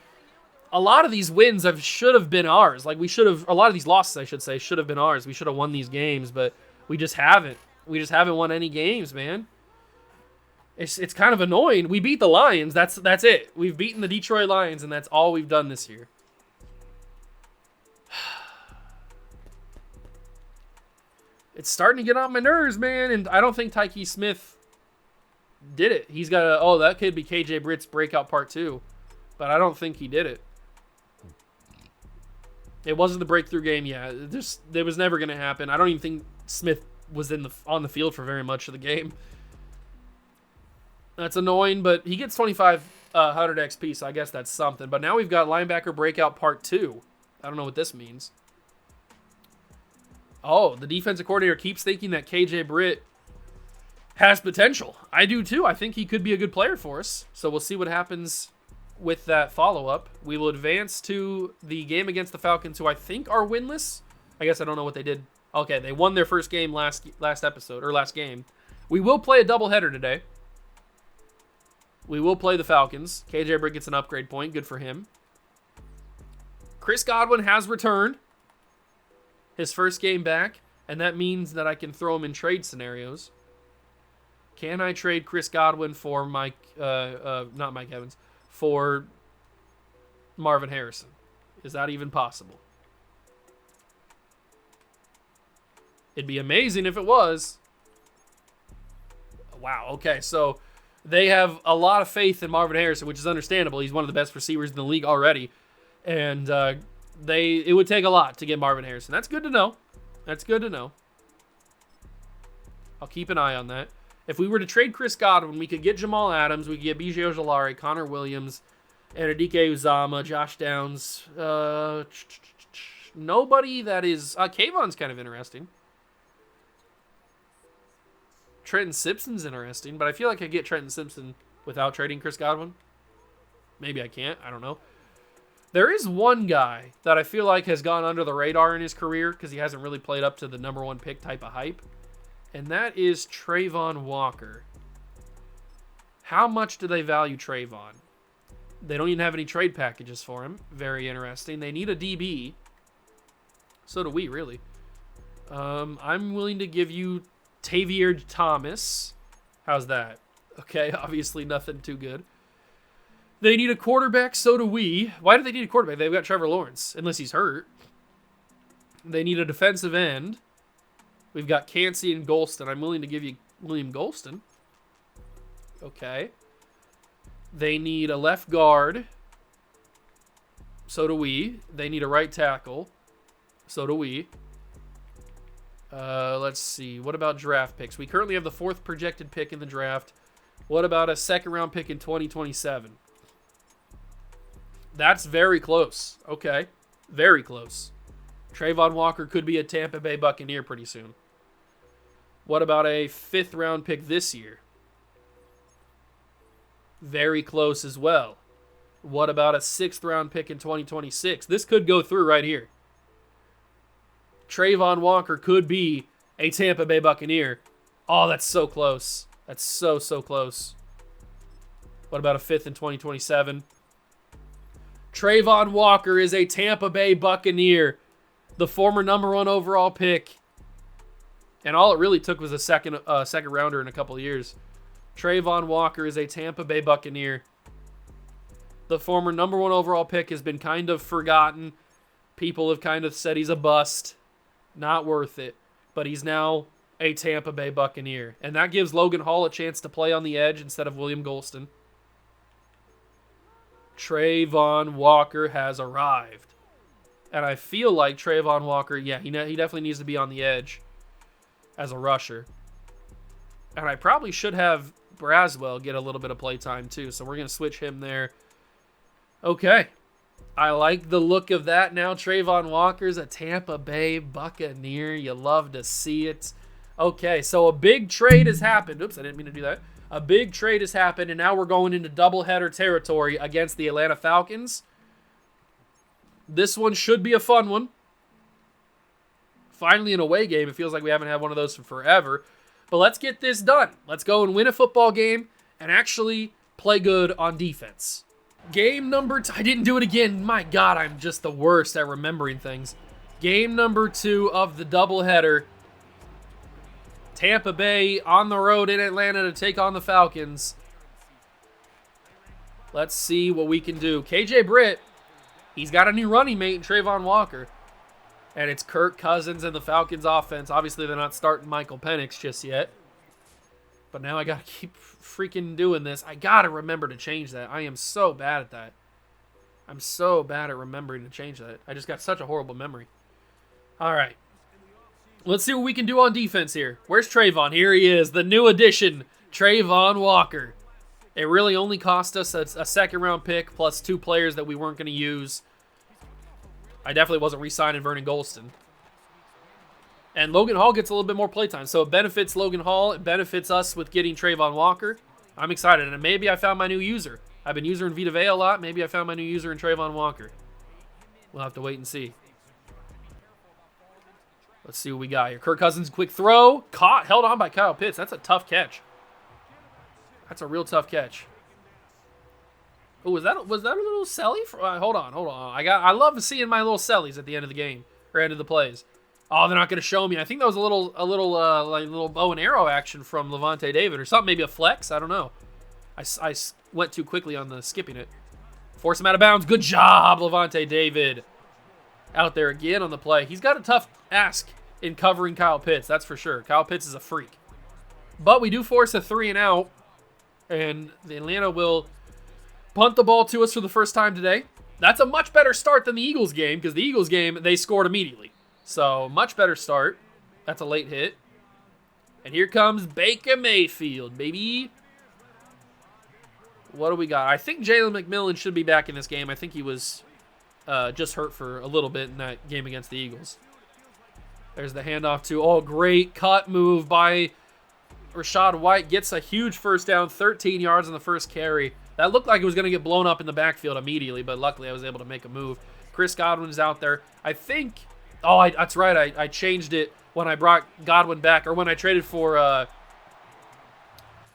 B: A lot of these wins should have been ours. Like a lot of these losses, I should say, should have been ours. We should have won these games, but we just haven't. We just haven't won any games, man. It's kind of annoying. We beat the Lions. That's it. We've beaten the Detroit Lions, and that's all we've done this year. It's starting to get on my nerves, man. And I don't think Tyke Smith did it. He's got a... Oh, that could be KJ Britt's breakout part 2. But I don't think he did it. It wasn't the breakthrough game. Yeah, it was never going to happen. I don't even think Smith was on the field for very much of the game. That's annoying, but he gets 2,500 XP, so I guess that's something. But now we've got linebacker breakout part 2. I don't know what this means. Oh, the defensive coordinator keeps thinking that KJ Britt has potential. I do too. I think he could be a good player for us. So we'll see what happens with that follow-up. We will advance to the game against the Falcons, who I think are winless. I guess I don't know what they did. Okay, they won their first game last game. We will play a doubleheader today. We will play the Falcons. KJ Britt gets an upgrade point. Good for him. Chris Godwin has returned. His first game back, and that means that I can throw him in trade scenarios. Can I trade Chris Godwin for not Mike Evans, for Marvin Harrison? Is that even possible? It'd be amazing if it was. Wow, okay, so they have a lot of faith in Marvin Harrison, which is understandable. He's one of the best receivers in the league already, and it would take a lot to get Marvin Harrison. That's good to know. That's good to know. I'll keep an eye on that. If we were to trade Chris Godwin, we could get Jamal Adams, we could get B.J. Ojolari, Connor Williams, Enrique Uzama, Josh Downs. Nobody that is... Kayvon's kind of interesting. Trenton Simpson's interesting, but I feel like I get Trenton Simpson without trading Chris Godwin. Maybe I can't. I don't know. There is one guy that I feel like has gone under the radar in his career because he hasn't really played up to the number 1 pick type of hype, and that is Trayvon Walker. How much do they value Trayvon? They don't even have any trade packages for him. Very interesting. They need a DB. So do we, really. I'm willing to give you Tavier Thomas. How's that? Okay, obviously nothing too good. They need a quarterback, so do we. Why do they need a quarterback? They've got Trevor Lawrence, unless he's hurt. They need a defensive end. We've got Cansey and Golston. I'm willing to give you William Golston. Okay. They need a left guard. So do we. They need a right tackle. So do we. Let's see. What about draft picks? We currently have the 4th projected pick in the draft. What about a 2nd round pick in 2027? That's very close. Okay. Very close. Trayvon Walker could be a Tampa Bay Buccaneer pretty soon. What about a 5th round pick this year? Very close as well. What about a 6th round pick in 2026? This could go through right here. Trayvon Walker could be a Tampa Bay Buccaneer. Oh, that's so close. That's so close. What about a 5th in 2027? Trayvon Walker is a Tampa Bay Buccaneer. The former number 1 overall pick. And all it really took was a second rounder in a couple of years. Trayvon Walker is a Tampa Bay Buccaneer. The former number 1 overall pick has been kind of forgotten. People have kind of said he's a bust. Not worth it. But he's now a Tampa Bay Buccaneer. And that gives Logan Hall a chance to play on the edge instead of William Golston. Trayvon Walker has arrived. And I feel like Trayvon Walker, yeah, he definitely needs to be on the edge as a rusher. And I probably should have Braswell get a little bit of play time too, so we're going to switch him there. Okay. I like the look of that now. Trayvon Walker's a Tampa Bay Buccaneer. You love to see it. Okay, so a big trade has happened. Oops, I didn't mean to do that. A big trade has happened, and now we're going into doubleheader territory against the Atlanta Falcons. This one should be a fun one. Finally an away game. It feels like we haven't had one of those for forever. But let's get this done. Let's go and win a football game and actually play good on defense. Game number 2. I didn't do it again. My God, I'm just the worst at remembering things. Game number 2 of the doubleheader. Tampa Bay on the road in Atlanta to take on the Falcons. Let's see what we can do. KJ Britt, he's got a new running mate in Trayvon Walker. And it's Kirk Cousins and the Falcons offense. Obviously, they're not starting Michael Penix just yet. But now I got to keep freaking doing this. I got to remember to change that. I am so bad at that. I'm so bad at remembering to change that. I just got such a horrible memory. All right. Let's see what we can do on defense here. Where's Trayvon? Here he is. The new addition, Trayvon Walker. It really only cost us a second-round pick plus 2 players that we weren't going to use. I definitely wasn't re-signing Vernon Golston. And Logan Hall gets a little bit more playtime. So it benefits Logan Hall. It benefits us with getting Trayvon Walker. I'm excited. And maybe I found my new user. I've been using Vita Vea a lot. Maybe I found my new user in Trayvon Walker. We'll have to wait and see. Let's see what we got here. Kirk Cousins, quick throw. Caught, held on by Kyle Pitts. That's a tough catch. That's a real tough catch. Oh, was that a little selly? Hold on. I love seeing my little sellies at the end of the game or end of the plays. Oh, they're not going to show me. I think that was a little bow and arrow action from Levante David or something. Maybe a flex. I don't know. I went too quickly on the skipping it. Force him out of bounds. Good job, Levante David. Out there again on the play. He's got a tough ask in covering Kyle Pitts. That's for sure. Kyle Pitts is a freak. But we do force a 3-and-out. And the Atlanta will punt the ball to us for the first time today. That's a much better start than the Eagles game, because the Eagles game, they scored immediately. So, much better start. That's a late hit. And here comes Baker Mayfield, baby. What do we got? I think Jalen McMillan should be back in this game. I think he was just hurt for a little bit in that game against the Eagles. There's the handoff to, great cut move by Rachaad White. Gets a huge first down, 13 yards on the first carry. That looked like it was going to get blown up in the backfield immediately, but luckily I was able to make a move. Chris Godwin's out there. I think, that's right, I changed it when I brought Godwin back, or when I traded for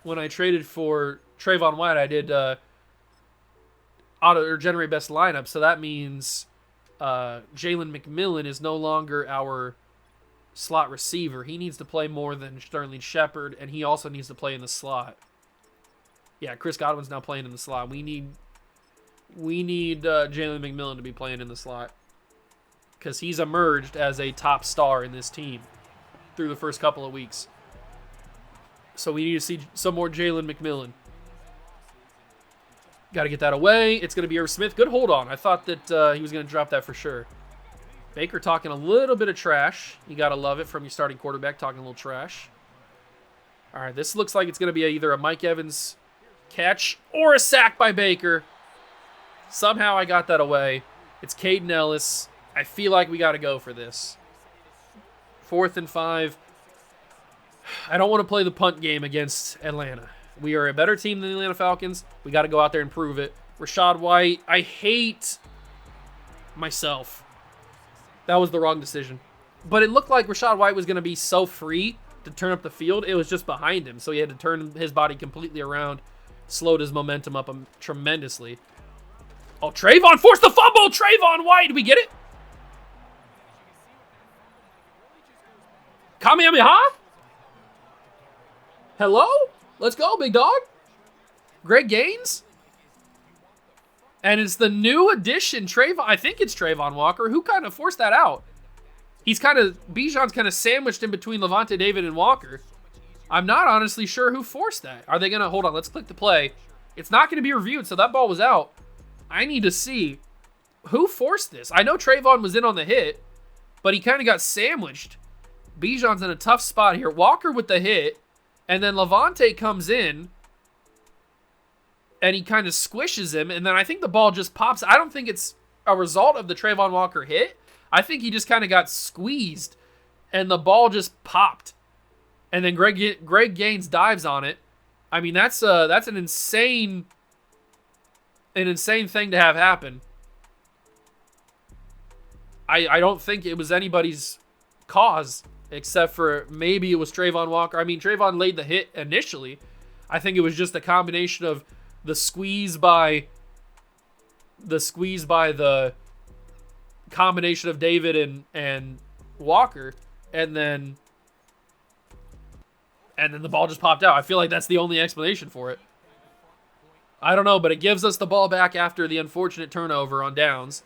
B: Trayvon White. I did auto or generate best lineup, so that means Jalen McMillan is no longer our slot receiver. He needs to play more than Sterling Shepard, and he also needs to play in the slot. Yeah, Chris Godwin's now playing in the slot. We need Jalen McMillan to be playing in the slot because he's emerged as a top star in this team through the first couple of weeks. So we need to see some more Jalen McMillan. Got to get that away. It's going to be Irv Smith. Good hold on. I thought that he was going to drop that for sure. Baker talking a little bit of trash. You got to love it from your starting quarterback talking a little trash. All right, this looks like it's going to be either a Mike Evans catch or a sack by Baker. Somehow I got that away. It's Caden Ellis. I feel like we got to go for this. 4th and 5. I don't want to play the punt game against Atlanta. We are a better team than the Atlanta Falcons. We got to go out there and prove it. Rachaad White. I hate myself. That was the wrong decision. But it looked like Rachaad White was going to be so free to turn up the field. It was just behind him, so he had to turn his body completely around. Slowed his momentum up tremendously. Oh, Trayvon forced the fumble! Trayvon White! Did we get it? Kamehameha? Hello? Let's go, big dog. Greg Gaines? And it's the new addition, Trayvon. I think it's Trayvon Walker. Who kind of forced that out? Bijan's kind of sandwiched in between Levante David and Walker. I'm not honestly sure who forced that. Are they going to... Hold on, let's click the play. It's not going to be reviewed, so that ball was out. I need to see who forced this. I know Trayvon was in on the hit, but he kind of got sandwiched. Bijan's in a tough spot here. Walker with the hit, and then Levante comes in, and he kind of squishes him, and then I think the ball just pops. I don't think it's a result of the Trayvon Walker hit. I think he just kind of got squeezed, and the ball just popped. And then Greg Gaines dives on it. I mean, that's an insane thing to have happen. I don't think it was anybody's cause, except for maybe it was Trayvon Walker. I mean, Trayvon laid the hit initially. I think it was just a combination of the squeeze by the combination of David and Walker, and then the ball just popped out. I feel like that's the only explanation for it. I don't know, but it gives us the ball back after the unfortunate turnover on downs.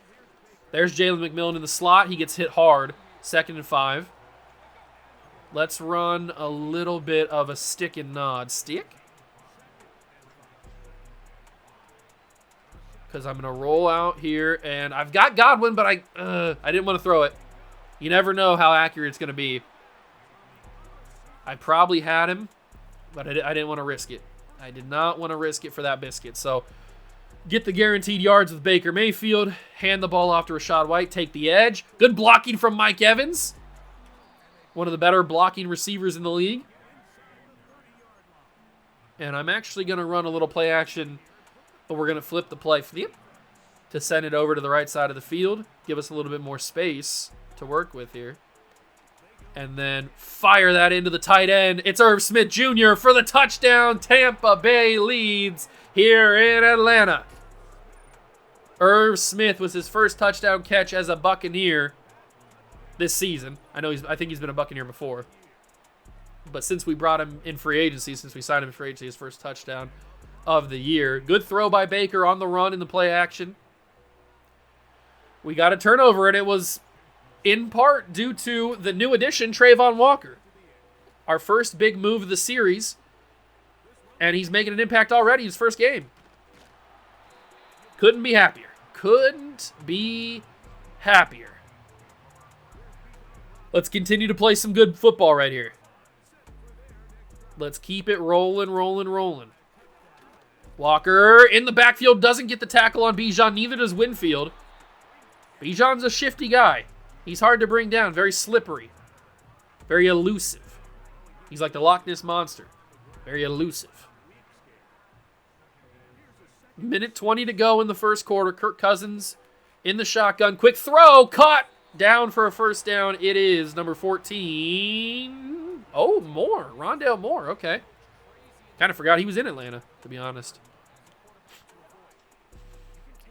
B: There's Jalen McMillan in the slot. He gets hit hard. 2nd and 5. Let's run a little bit of a stick and nod. Stick? Because I'm going to roll out here, and I've got Godwin, but I didn't want to throw it. You never know how accurate it's going to be. I probably had him, but I didn't want to risk it. I did not want to risk it for that biscuit. So get the guaranteed yards with Baker Mayfield. Hand the ball off to Rachaad White. Take the edge. Good blocking from Mike Evans. One of the better blocking receivers in the league. And I'm actually going to run a little play action, but we're going to flip the play flip to send it over to the right side of the field. Give us a little bit more space to work with here. And then fire that into the tight end. It's Irv Smith Jr. for the touchdown. Tampa Bay leads here in Atlanta. Irv Smith was his first touchdown catch as a Buccaneer this season. I think he's been a Buccaneer before. But since we brought him in free agency, since we signed him in free agency, his first touchdown of the year. Good throw by Baker on the run in the play action. We got a turnover, and it was in part due to the new addition, Trayvon Walker. Our first big move of the series, and he's making an impact already in his first game. Couldn't be happier. Couldn't be happier. Let's continue to play some good football right here. Let's keep it rolling, rolling, rolling. Walker in the backfield doesn't get the tackle on Bijan. Neither does Winfield. Bijan's a shifty guy. He's hard to bring down. Very slippery. Very elusive. He's like the Loch Ness Monster. Very elusive. Minute 20 to go in the first quarter. Kirk Cousins in the shotgun. Quick throw. Caught. Down for a first down. It is number 14. Oh, Moore. Rondale Moore. Okay. Kind of forgot he was in Atlanta, to be honest.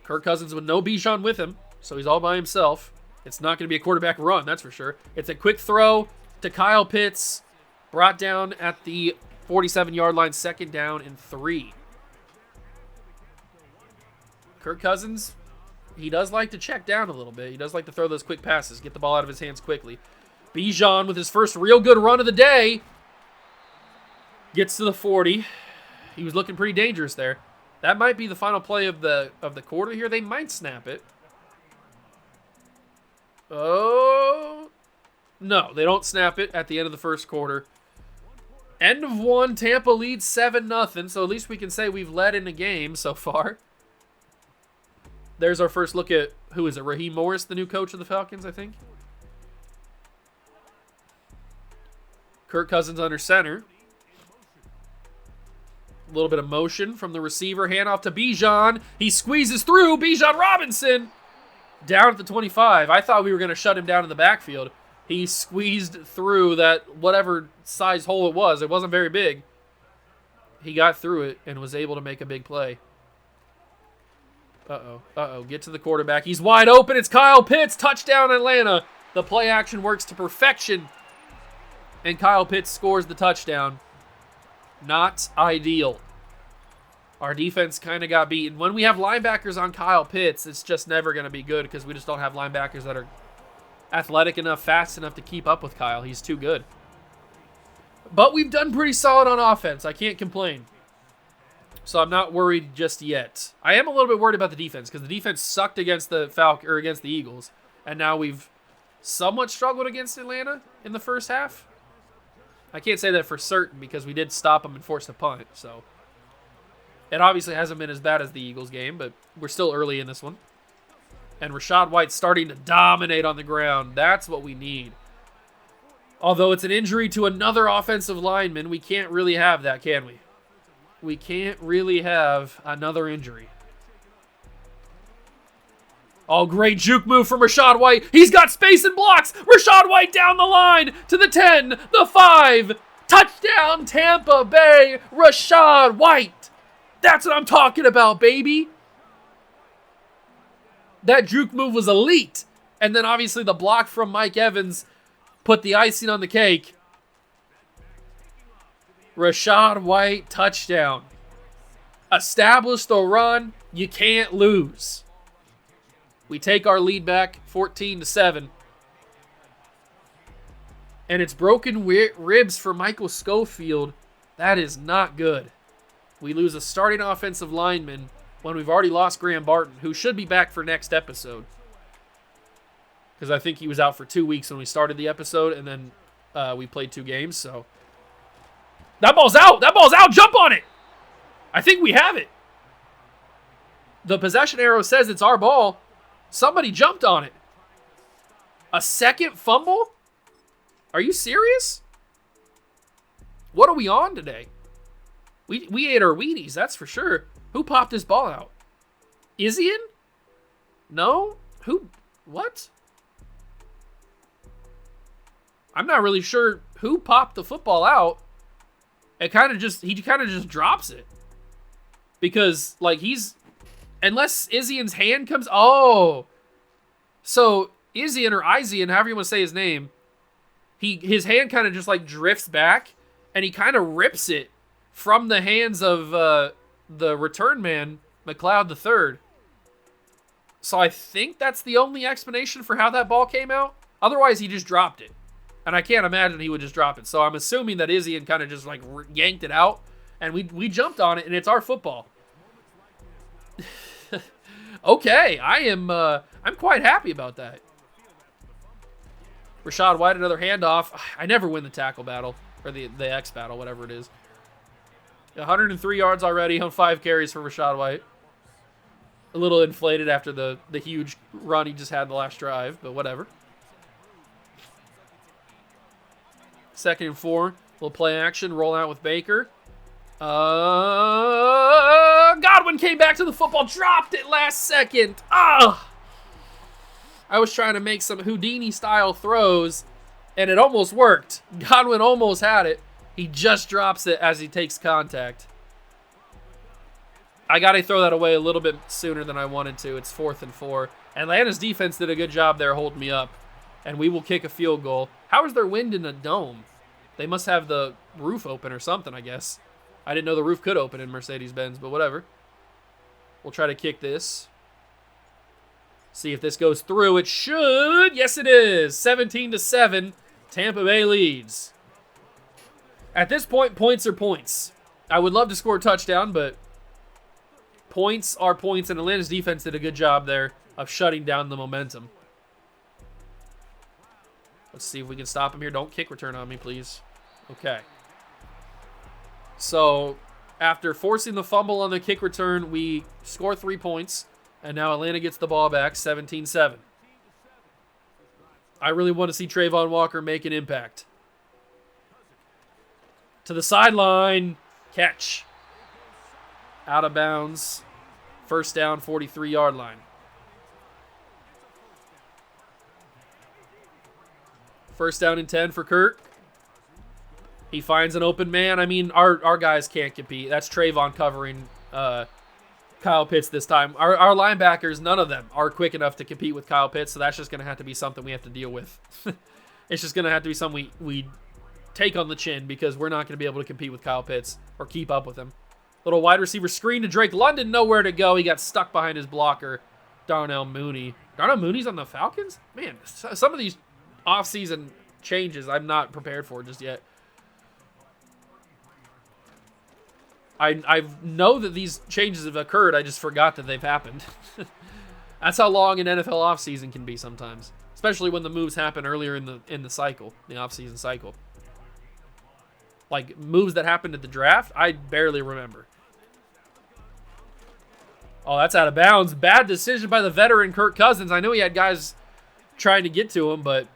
B: Kirk Cousins with no Bijan with him, so he's all by himself. It's not going to be a quarterback run, that's for sure. It's a quick throw to Kyle Pitts. Brought down at the 47-yard line, 2nd down and 3. Kirk Cousins, he does like to check down a little bit. He does like to throw those quick passes, get the ball out of his hands quickly. Bijan with his first real good run of the day. Gets to the 40. He was looking pretty dangerous there. That might be the final play of the quarter here. They might snap it. Oh, no, they don't snap it at the end of the first quarter. End of one, Tampa leads 7-0, so at least we can say we've led in a game so far. There's our first look at, who is it, Raheem Morris, the new coach of the Falcons, I think? Kirk Cousins under center. A little bit of motion from the receiver, handoff to Bijan. He squeezes through, Bijan Robinson. Down at the 25. I thought we were going to shut him down in the backfield. He squeezed through that whatever size hole it was. It wasn't very big. He got through it and was able to make a big play. Uh-oh. Get to the quarterback. He's wide open. It's Kyle Pitts. Touchdown, Atlanta. The play action works to perfection. And Kyle Pitts scores the touchdown. Not ideal. Our defense kind of got beaten. When we have linebackers on Kyle Pitts, it's just never going to be good because we just don't have linebackers that are athletic enough, fast enough to keep up with Kyle. He's too good. But we've done pretty solid on offense. I can't complain. So I'm not worried just yet. I am a little bit worried about the defense because the defense sucked against the against the Eagles, and now we've somewhat struggled against Atlanta in the first half. I can't say that for certain because we did stop them and force a punt, so it obviously hasn't been as bad as the Eagles game, but we're still early in this one. And Rachaad White's starting to dominate on the ground. That's what we need. Although it's an injury to another offensive lineman, we can't really have that, can we? We can't really have another injury. Oh, great juke move from Rachaad White. He's got space and blocks. Rachaad White down the line to the 10, the 5. Touchdown, Tampa Bay. Rachaad White. That's what I'm talking about, baby. That juke move was elite. And then obviously the block from Mike Evans put the icing on the cake. Rachaad White touchdown. Established the run. You can't lose. We take our lead back 14-7. And it's broken ribs for Michael Schofield. That is not good. We lose a starting offensive lineman when we've already lost Graham Barton, who should be back for next episode. Because I think he was out for 2 weeks when we started the episode, and then we played 2 games, so. That ball's out! That ball's out! Jump on it! I think we have it. The possession arrow says it's our ball. Somebody jumped on it. A second fumble? Are you serious? What are we on today? We ate our Wheaties, that's for sure. Who popped this ball out? Izian? No? Who? What? I'm not really sure who popped the football out. He kind of just drops it. Because, like, unless Izian's hand comes, oh. So, Izian or Izian, however you want to say his name, his hand kind of just, like, drifts back, and he kind of rips it from the hands of the return man, McLeod III. So I think that's the only explanation for how that ball came out. Otherwise, he just dropped it. And I can't imagine he would just drop it. So I'm assuming that Izian kind of just like yanked it out. And we jumped on it, and it's our football. Okay, I'm quite happy about that. Rashad White, another handoff. I never win the tackle battle. Or the X battle, whatever it is. 103 yards already on 5 carries for Rashad White. A little inflated after the huge run he just had the last drive, but whatever. 2nd and 4. Little play action. Roll out with Baker. Godwin came back to the football. Dropped it last second. I was trying to make some Houdini-style throws, and it almost worked. Godwin almost had it. He just drops it as he takes contact. I got to throw that away a little bit sooner than I wanted to. It's 4th and 4. Atlanta's defense did a good job there holding me up, and we will kick a field goal. How is there wind in the dome? They must have the roof open or something, I guess. I didn't know the roof could open in Mercedes-Benz, but whatever. We'll try to kick this. See if this goes through. It should. Yes, it is. 17-7. Tampa Bay leads. At this point, points are points. I would love to score a touchdown, but points are points, and Atlanta's defense did a good job there of shutting down the momentum. Let's see if we can stop him here. Don't kick return on me, please. Okay. So, after forcing the fumble on the kick return, we score 3 points, and now Atlanta gets the ball back, 17-7. I really want to see Trayvon Walker make an impact. To the sideline. Catch. Out of bounds. 1st down, 43-yard line. 1st down and 10 for Kirk. He finds an open man. I mean, our guys can't compete. That's Trayvon covering Kyle Pitts this time. Our linebackers, none of them are quick enough to compete with Kyle Pitts, so that's just going to have to be something we have to deal with. It's just going to have to be something we take on the chin, because we're not going to be able to compete with Kyle Pitts or keep up with him. Little wide receiver screen to Drake London. Nowhere to go. He got stuck behind his blocker, Darnell Mooney. Darnell Mooney's on the Falcons? Man, some of these offseason changes I'm not prepared for just yet. I know that these changes have occurred. I just forgot that they've happened. That's how long an NFL offseason can be sometimes, especially when the moves happen earlier in the cycle, the offseason cycle. Like moves that happened at the draft, I barely remember. Oh, that's out of bounds. Bad decision by the veteran Kirk Cousins. I know he had guys trying to get to him, but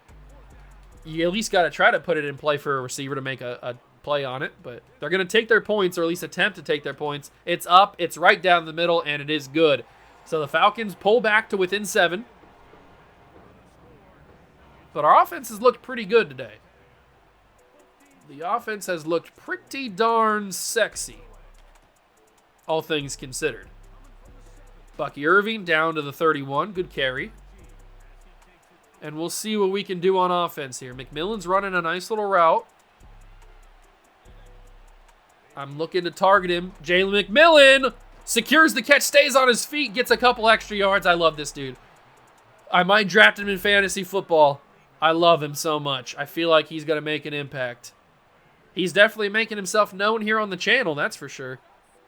B: you at least got to try to put it in play for a receiver to make a play on it. But they're going to take their points, or at least attempt to take their points. It's up, it's right down the middle, and it is good. So the Falcons pull back to within 7. But our offense has looked pretty good today. The offense has looked pretty darn sexy, all things considered. Bucky Irving down to the 31. Good carry. And we'll see what we can do on offense here. McMillan's running a nice little route. I'm looking to target him. Jalen McMillan secures the catch, stays on his feet, gets a couple extra yards. I love this dude. I might draft him in fantasy football. I love him so much. I feel like he's going to make an impact. He's definitely making himself known here on the channel, that's for sure.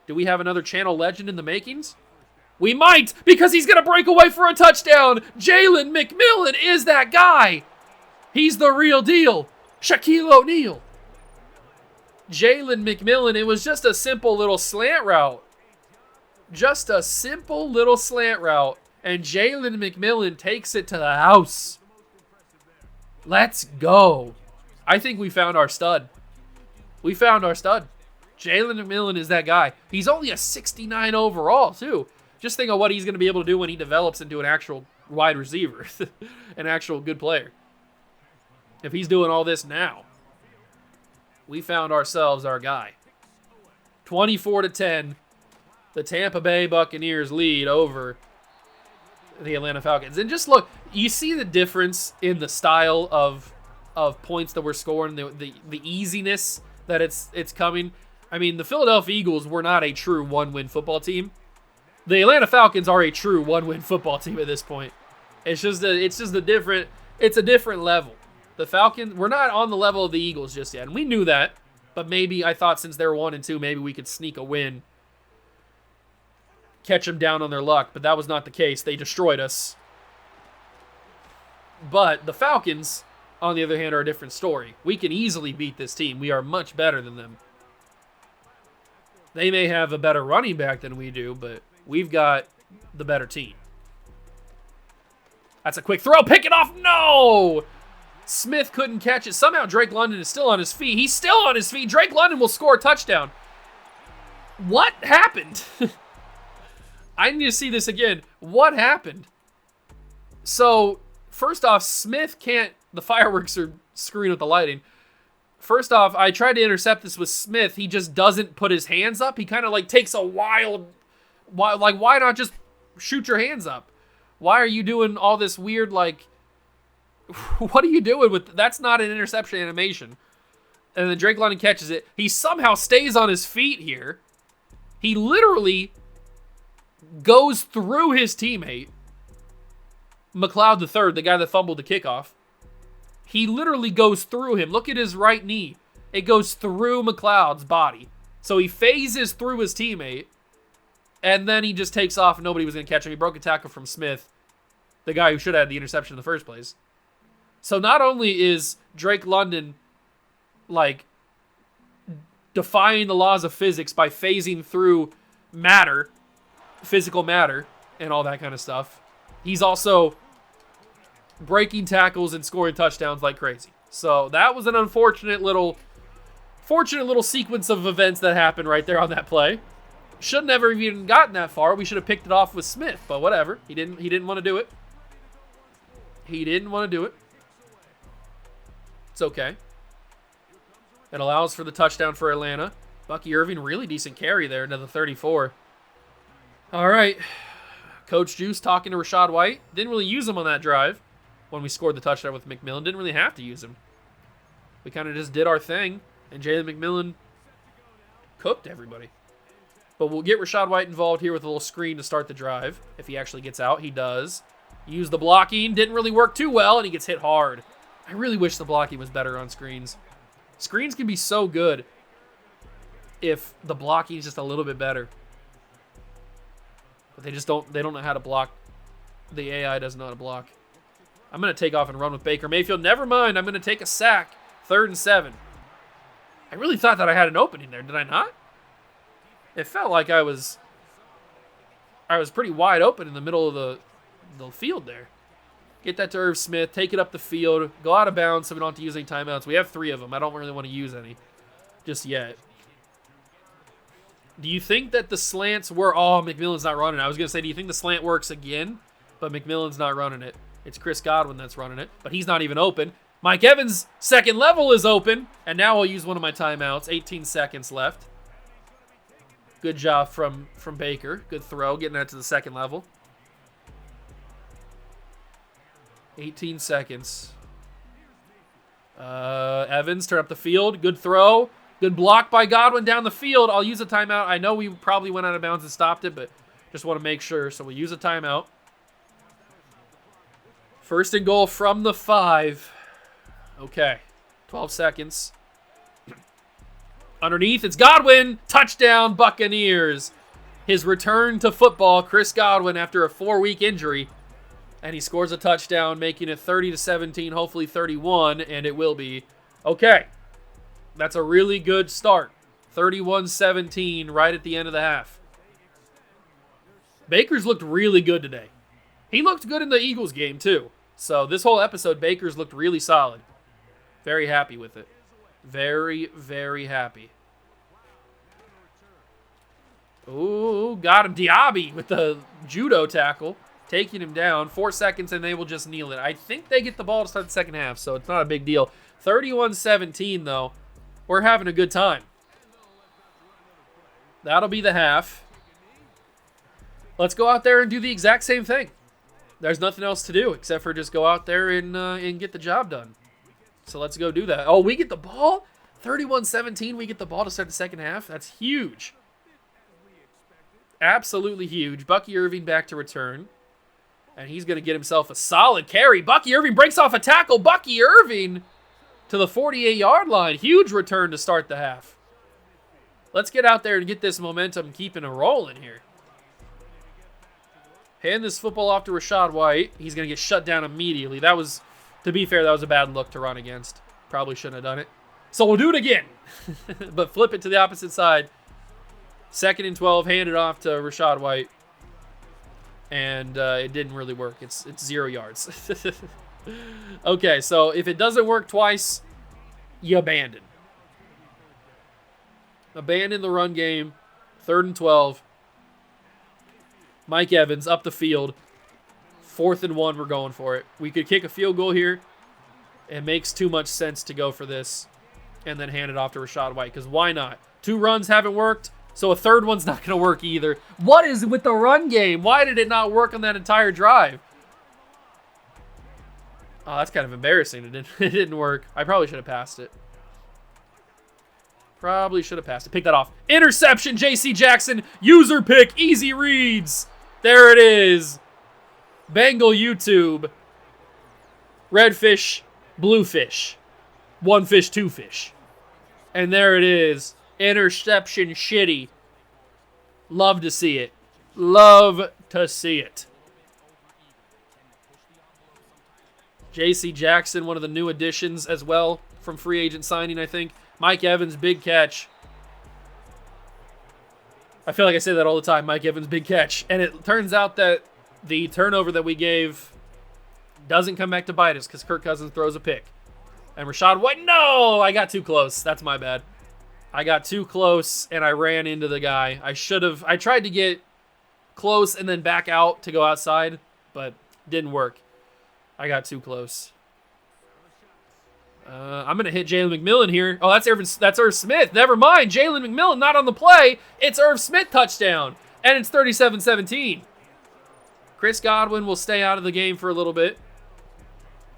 B: Do we have another channel legend in the makings? We might, because he's going to break away for a touchdown. Jalen McMillan is that guy. He's the real deal. Shaquille O'Neal. Jalen McMillan, it was just a simple little slant route. Just a simple little slant route. And Jalen McMillan takes it to the house. Let's go. I think we found our stud. We found our stud. Jalen McMillan is that guy. He's only a 69 overall, too. Just think of what he's going to be able to do when he develops into an actual wide receiver. An actual good player. If he's doing all this now. We found ourselves our guy. 24-10. The Tampa Bay Buccaneers lead over the Atlanta Falcons. And just look, you see the difference in the style of points that we're scoring, the easiness that it's coming. I mean, the Philadelphia Eagles were not a true one-win football team. The Atlanta Falcons are a true one-win football team at this point. It's a different level. The Falcons, we're not on the level of the Eagles just yet, and we knew that. But maybe I thought since they're 1-2, maybe we could sneak a win, catch them down on their luck. But that was not the case. They destroyed us. But the Falcons, on the other hand, are a different story. We can easily beat this team. We are much better than them. They may have a better running back than we do, but we've got the better team. That's a quick throw. Pick it off. No! Smith couldn't catch it. Somehow Drake London is still on his feet. He's still on his feet. Drake London will score a touchdown. What happened? I need to see this again. What happened? So, first off, Smith can't... The fireworks are screwing with the lighting. First off, I tried to intercept this with Smith. He just doesn't put his hands up. He kind of like takes a wild... why not just shoot your hands up? Why are you doing all this weird, like... What are you doing with... That's not an interception animation. And then Drake London catches it. He somehow stays on his feet here. He literally goes through his teammate, McLeod III, the guy that fumbled the kickoff. He literally goes through him. Look at his right knee. It goes through McLeod's body. So he phases through his teammate, and then he just takes off and nobody was going to catch him. He broke a tackle from Smith, the guy who should have had the interception in the first place. So not only is Drake London, like, defying the laws of physics by phasing through matter, physical matter, and all that kind of stuff, he's also breaking tackles and scoring touchdowns like crazy. So that was an unfortunate little sequence of events that happened right there on that play. Should never have even gotten that far. We should have picked it off with Smith, but whatever. He didn't want to do it. He didn't want to do it. It's okay. It allows for the touchdown for Atlanta. Bucky Irving, really decent carry there into the 34. All right. Coach Juice talking to Rachaad White. Didn't really use him on that drive when we scored the touchdown with McMillan. Didn't really have to use him. We kind of just did our thing, and Jalen McMillan cooked everybody. But we'll get Rachaad White involved here with a little screen to start the drive. If he actually gets out, he does. Use the blocking. Didn't really work too well, and he gets hit hard. I really wish the blocking was better on screens. Screens can be so good if the blocking is just a little bit better. But they don't know how to block. The AI doesn't know how to block. I'm going to take off and run with Baker Mayfield. Never mind, I'm going to take a sack. 3rd and 7. I really thought that I had an opening there. Did I not? It felt like I was pretty wide open in the middle of the field there. Get that to Irv Smith. Take it up the field. Go out of bounds so we don't have to use any timeouts. We have 3 of them. I don't really want to use any just yet. Do you think that the slants were... Oh, McMillan's not running it. I was going to say, do you think the slant works again? But McMillan's not running it. It's Chris Godwin that's running it. But he's not even open. Mike Evans' second level is open. And now I'll use one of my timeouts. 18 seconds left. Good job from Baker. Good throw. Getting that to the second level. 18 seconds. Evans, turn up the field. Good throw. Good block by Godwin down the field. I'll use a timeout. I know we probably went out of bounds and stopped it, but just want to make sure. So we'll use a timeout. 1st and goal from the 5. Okay. 12 seconds. Underneath, it's Godwin. Touchdown, Buccaneers. His return to football, Chris Godwin, after a 4-week injury. And he scores a touchdown, making it 30-17, hopefully 31, and it will be. Okay. That's a really good start. 31-17 right at the end of the half. Baker's looked really good today. He looked good in the Eagles game, too. So this whole episode, Baker's looked really solid. Very happy with it. Very, very happy. Ooh, got him. Diaby with the judo tackle. Taking him down. 4 seconds, and they will just kneel it. I think they get the ball to start the second half, so it's not a big deal. 31-17, though. We're having a good time. That'll be the half. Let's go out there and do the exact same thing. There's nothing else to do except for just go out there and get the job done. So let's go do that. Oh, we get the ball? 31-17, we get the ball to start the second half? That's huge. Absolutely huge. Bucky Irving back to return. And he's going to get himself a solid carry. Bucky Irving breaks off a tackle. Bucky Irving to the 48-yard line. Huge return to start the half. Let's get out there and get this momentum keeping a rolling here. Hand this football off to Rachaad White. He's going to get shut down immediately. That was, to be fair, that was a bad look to run against. Probably shouldn't have done it. So we'll do it again. But flip it to the opposite side. 2nd and 12, hand it off to Rachaad White. And it didn't really work. It's 0 yards. Okay, so if it doesn't work twice, you abandon. Abandon the run game. 3rd and 12. Mike Evans up the field. 4th and 1, we're going for it. We could kick a field goal here. It makes too much sense to go for this and then hand it off to Rachaad White, because why not? 2 runs haven't worked, so a 3rd one's not going to work either. What is with the run game? Why did it not work on that entire drive? Oh, that's kind of embarrassing. It didn't work. I probably should have passed it. Probably should have passed it. Pick that off. Interception, J.C. Jackson. User pick. Easy reads. There it is. Bengal YouTube. Red fish, blue fish. 1 fish, 2 fish. And there it is. Interception shitty. Love to see it. Love to see it. J.C. Jackson, one of the new additions as well from free agent signing, I think. Mike Evans, big catch. I feel like I say that all the time. Mike Evans, big catch. And it turns out that the turnover that we gave doesn't come back to bite us because Kirk Cousins throws a pick. And Rachaad White, no! I got too close. That's my bad. I got too close, and I ran into the guy. I tried to get close and then back out to go outside, but didn't work. I got too close. I'm going to hit Jalen McMillan here. Oh, that's Irv Smith. Never mind. Jalen McMillan not on the play. It's Irv Smith touchdown. And it's 37-17. Chris Godwin will stay out of the game for a little bit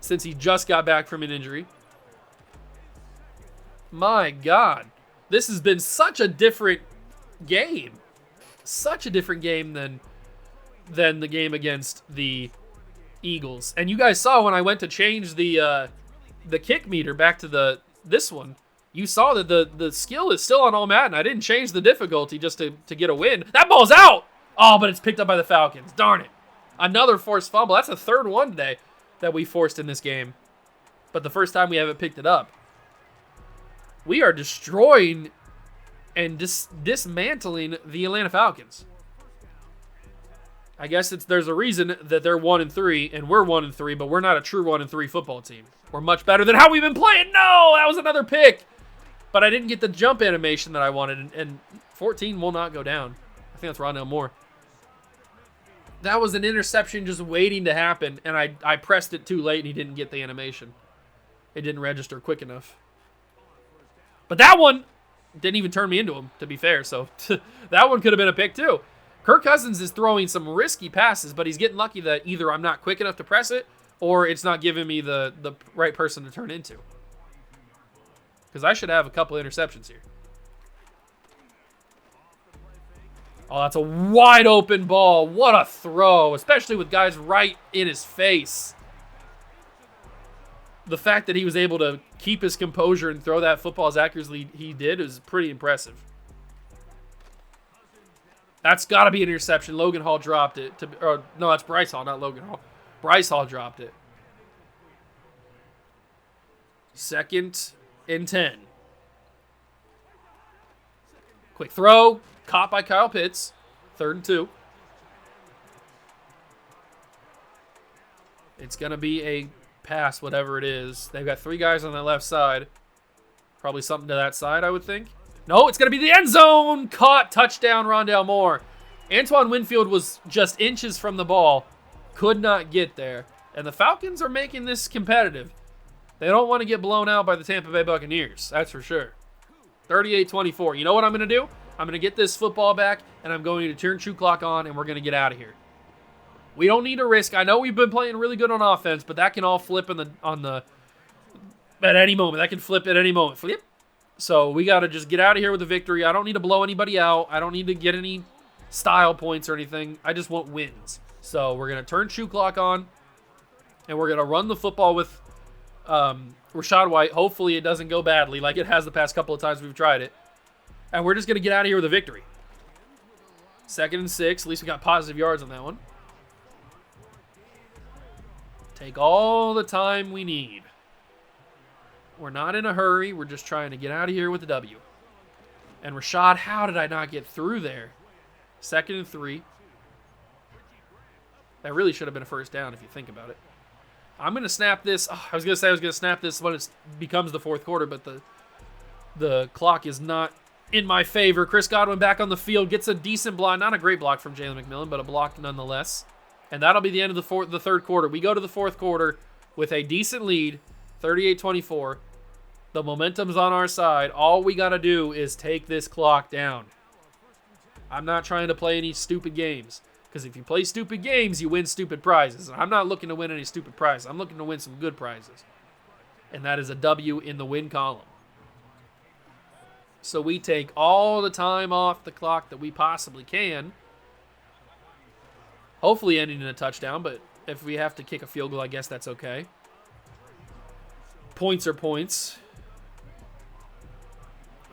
B: since he just got back from an injury. My God. This has been such a different game. Such a different game than the game against the Eagles. And you guys saw when I went to change the kick meter back to this one, you saw that the skill is still on all Madden. I didn't change the difficulty just to get a win. That ball's out! Oh, but it's picked up by the Falcons. Darn it. Another forced fumble. That's the 3rd one today that we forced in this game. But the first time we haven't picked it up. We are destroying and dismantling the Atlanta Falcons. I guess there's a reason that they're 1-3 and we're 1-3, but we're not a true 1-3 football team. We're much better than how we've been playing. No, that was another pick. But I didn't get the jump animation that I wanted, and 14 will not go down. I think that's Rondale Moore. That was an interception just waiting to happen, and I pressed it too late, and he didn't get the animation. It didn't register quick enough. But that one didn't even turn me into him, to be fair, so that one could have been a pick too. Kirk Cousins is throwing some risky passes, but he's getting lucky that either I'm not quick enough to press it or it's not giving me the right person to turn into. Because I should have a couple interceptions here. Oh, that's a wide open ball. What a throw, especially with guys right in his face. the fact that he was able to keep his composure and throw that football as accurately he did is pretty impressive. That's got to be an interception. Logan Hall dropped it. No, that's Bryce Hall, not Logan Hall. Bryce Hall dropped it. 2nd and 10. Quick throw. Caught by Kyle Pitts. 3rd and 2. It's going to be a pass, whatever it is. They've got 3 guys on the left side. Probably something to that side, I would think. No, it's going to be the end zone. Caught. Touchdown, Rondale Moore. Antoine Winfield was just inches from the ball. Could not get there. And the Falcons are making this competitive. They don't want to get blown out by the Tampa Bay Buccaneers. That's for sure. 38-24. You know what I'm going to do? I'm going to get this football back, and I'm going to turn true clock on, and we're going to get out of here. We don't need to risk. I know we've been playing really good on offense, but that can all flip at any moment. That can flip at any moment. Flip. So we got to just get out of here with a victory. I don't need to blow anybody out. I don't need to get any style points or anything. I just want wins. So we're going to turn true clock on, and we're going to run the football with Rachaad White. Hopefully it doesn't go badly like it has the past couple of times we've tried it. And we're just going to get out of here with a victory. 2nd and 6. At least we got positive yards on that one. Take all the time we need. We're not in a hurry. We're just trying to get out of here with a W. And Rashad, how did I not get through there? 2nd and 3. That really should have been a first down if you think about it. I'm going to snap this. Oh, I was going to snap this when it becomes the 4th quarter, but the clock is not in my favor. Chris Godwin back on the field. Gets a decent block. Not a great block from Jalen McMillan, but a block nonetheless. And that'll be the end of the 3rd quarter. We go to the 4th quarter with a decent lead, 38-24. The momentum's on our side. All we got to do is take this clock down. I'm not trying to play any stupid games. Because if you play stupid games, you win stupid prizes. And I'm not looking to win any stupid prizes. I'm looking to win some good prizes. And that is a W in the win column. So we take all the time off the clock that we possibly can. Hopefully ending in a touchdown, but if we have to kick a field goal, I guess that's okay. Points are points.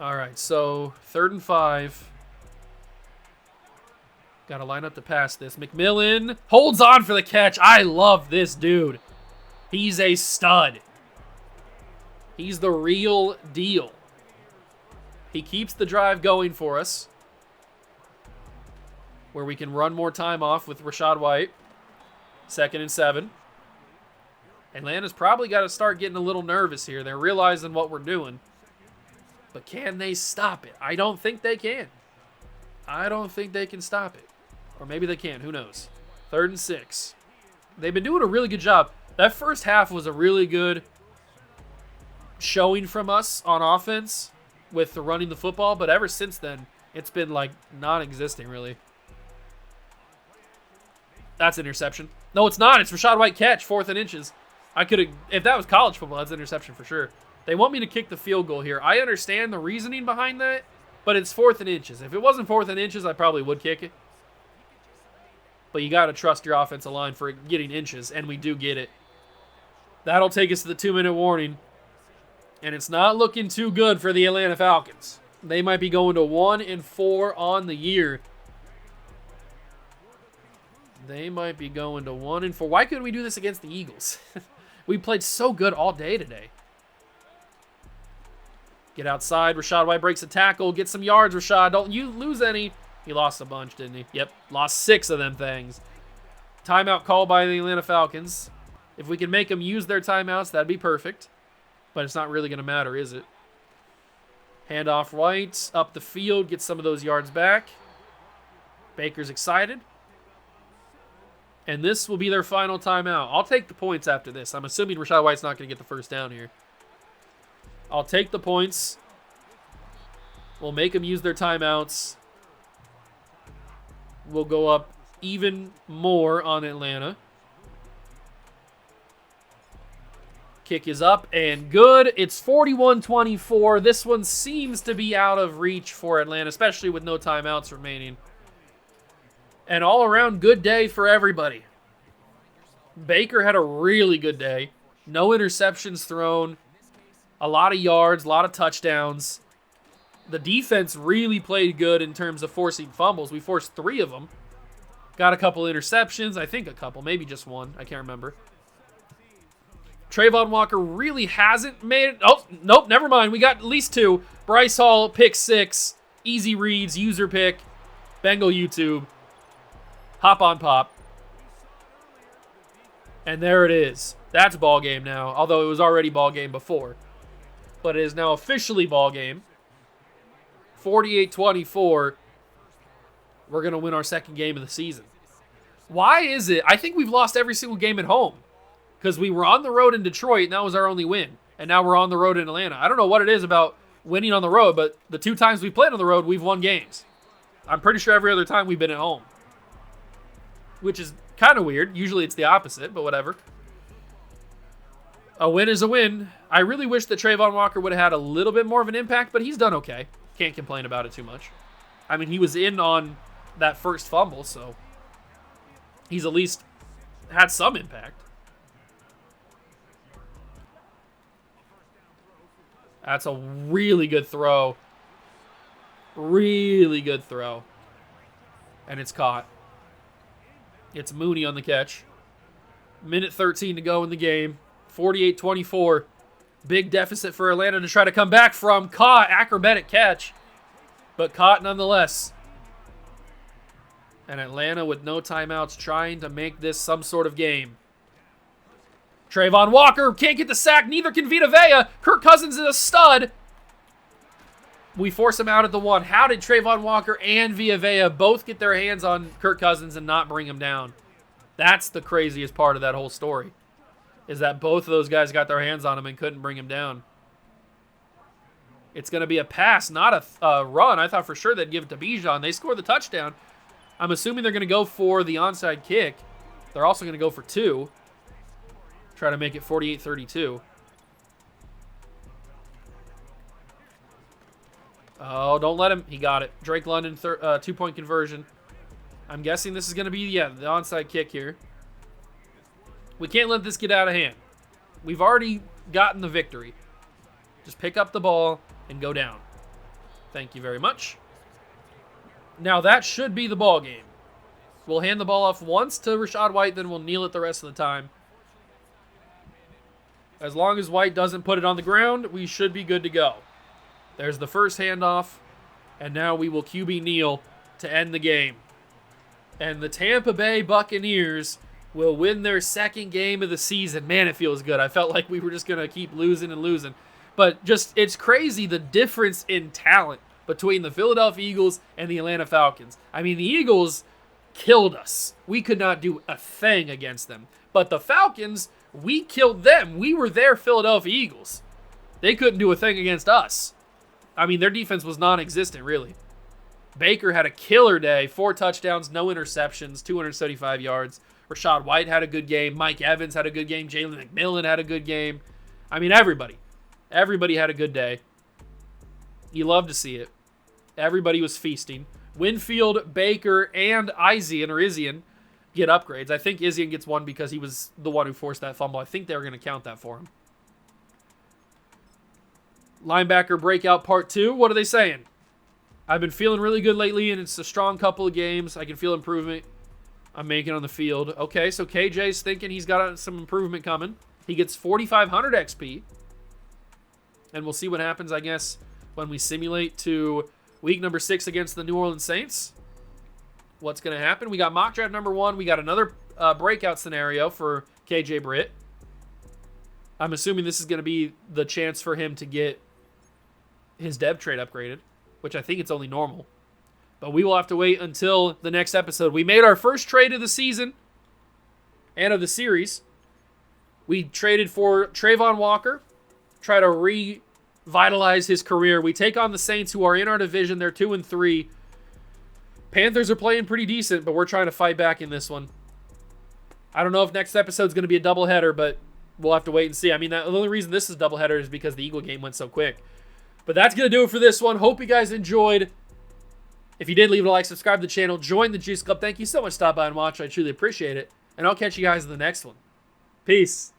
B: All right, so 3rd and 5. Got to line up to pass this. McMillan holds on for the catch. I love this dude. He's a stud. He's the real deal. He keeps the drive going for us, where we can run more time off with Rachaad White. 2nd and 7. Atlanta's probably got to start getting a little nervous here. They're realizing what we're doing. But can they stop it? I don't think they can. I don't think they can stop it. Or maybe they can. Who knows? 3rd and 6. They've been doing a really good job. That first half was a really good showing from us on offense with the running the football. But ever since then, it's been like non-existing, really. That's interception. No, it's not. It's Rachaad White catch, 4th and inches. I could have, if that was college football, that's interception for sure. They want me to kick the field goal here. I understand the reasoning behind that, but it's 4th and inches. If it wasn't 4th and inches, I probably would kick it. But you got to trust your offensive line for getting inches, and we do get it. That'll take us to the 2-minute warning, and it's not looking too good for the Atlanta Falcons. They might be going to 1-4 on the year. They might be going to 1-4. Why couldn't we do this against the Eagles? We played so good all day today. Get outside. Rachaad White breaks a tackle. Get some yards, Rachaad. Don't you lose any. He lost a bunch, didn't he? Yep. Lost 6 of them things. Timeout called by the Atlanta Falcons. If we can make them use their timeouts, that'd be perfect. But it's not really going to matter, is it? Handoff White. Up the field. Get some of those yards back. Baker's excited. And this will be their final timeout. I'll take the points after this. I'm assuming Rachaad White's not going to get the first down here. I'll take the points. We'll make them use their timeouts. We'll go up even more on Atlanta. Kick is up and good. It's 41-24. This one seems to be out of reach for Atlanta, especially with no timeouts remaining. An all-around good day for everybody. Baker had a really good day. No interceptions thrown. A lot of yards, a lot of touchdowns. The defense really played good in terms of forcing fumbles. We forced 3 of them. Got a couple interceptions. I think a couple, maybe just one. I can't remember. Trayvon Walker really hasn't made it. Oh, nope, never mind. We got at least 2. Bryce Hall, pick 6. Easy reads, user pick. Bengal YouTube. Hop on pop. And there it is. That's ball game now, although it was already ball game before. But it is now officially ball game. 48-24. We're going to win our second game of the season. Why is it? I think we've lost every single game at home. Because we were on the road in Detroit, and that was our only win. And now we're on the road in Atlanta. I don't know what it is about winning on the road, but the 2 times we played on the road, we've won games. I'm pretty sure every other time we've been at home. Which is kind of weird. Usually it's the opposite, but whatever. A win is a win. I really wish that Trayvon Walker would have had a little bit more of an impact, but he's done okay. Can't complain about it too much. I mean, he was in on that first fumble, so he's at least had some impact. That's a really good throw. Really good throw. And it's caught. It's Mooney on the catch. Minute 13 to go in the game. 48-24. Big deficit for Atlanta to try to come back from. Caught. Acrobatic catch. But caught nonetheless. And Atlanta with no timeouts trying to make this some sort of game. Trayvon Walker can't get the sack. Neither can Vita Vea. Kirk Cousins is a stud. We force him out at the 1. How did Trayvon Walker and Vita Vea both get their hands on Kirk Cousins and not bring him down? That's the craziest part of that whole story. Is that both of those guys got their hands on him and couldn't bring him down. It's going to be a pass, not a run. I thought for sure they'd give it to Bijan. They scored the touchdown. I'm assuming they're going to go for the onside kick. They're also going to go for 2. Try to make it 48-32. Oh, don't let him. He got it. Drake London, 2-point conversion. I'm guessing this is going to be, the onside kick here. We can't let this get out of hand. We've already gotten the victory. Just pick up the ball and go down. Thank you very much. Now that should be the ball game. We'll hand the ball off once to Rachaad White, then we'll kneel it the rest of the time. As long as White doesn't put it on the ground, we should be good to go. There's the first handoff, and now we will QB kneel to end the game. And the Tampa Bay Buccaneers will win their second game of the season. Man, it feels good. I felt like we were just going to keep losing and losing. But just, it's crazy the difference in talent between the Philadelphia Eagles and the Atlanta Falcons. I mean, the Eagles killed us. We could not do a thing against them. But the Falcons, we killed them. We were their Philadelphia Eagles. They couldn't do a thing against us. I mean, their defense was non-existent, really. Baker had a killer day. 4 touchdowns, no interceptions, 275 yards. Rachaad White had a good game. Mike Evans had a good game. Jalen McMillan had a good game. I mean, everybody. Everybody had a good day. You love to see it. Everybody was feasting. Winfield, Baker, and Isian get upgrades. I think Isian gets one because he was the one who forced that fumble. I think they were going to count that for him. Linebacker breakout part 2. What are they saying? I've been feeling really good lately, and it's a strong couple of games. I can feel improvement I'm making on the field. Okay, so KJ's thinking he's got some improvement coming. He gets 4,500 XP. And we'll see what happens, I guess, when we simulate to week number 6 against the New Orleans Saints. What's going to happen? We got mock draft number 1. We got another breakout scenario for KJ Britt. I'm assuming this is going to be the chance for him to get his dev trade upgraded, which I think it's only normal. But we will have to wait until the next episode. We made our first trade of the season and of the series. We traded for Trayvon Walker, try to revitalize his career. We take on the Saints, who are in our division. They're 2-3. Panthers are playing pretty decent, but we're trying to fight back in this one. I don't know if next episode is going to be a doubleheader, but we'll have to wait and see. I mean, the only reason this is a doubleheader is because the Eagle game went so quick. But that's going to do it for this one. Hope you guys enjoyed. If you did, leave it a like, subscribe to the channel, join the Juice Club. Thank you so much for stopping by and watching. I truly appreciate it. And I'll catch you guys in the next one. Peace.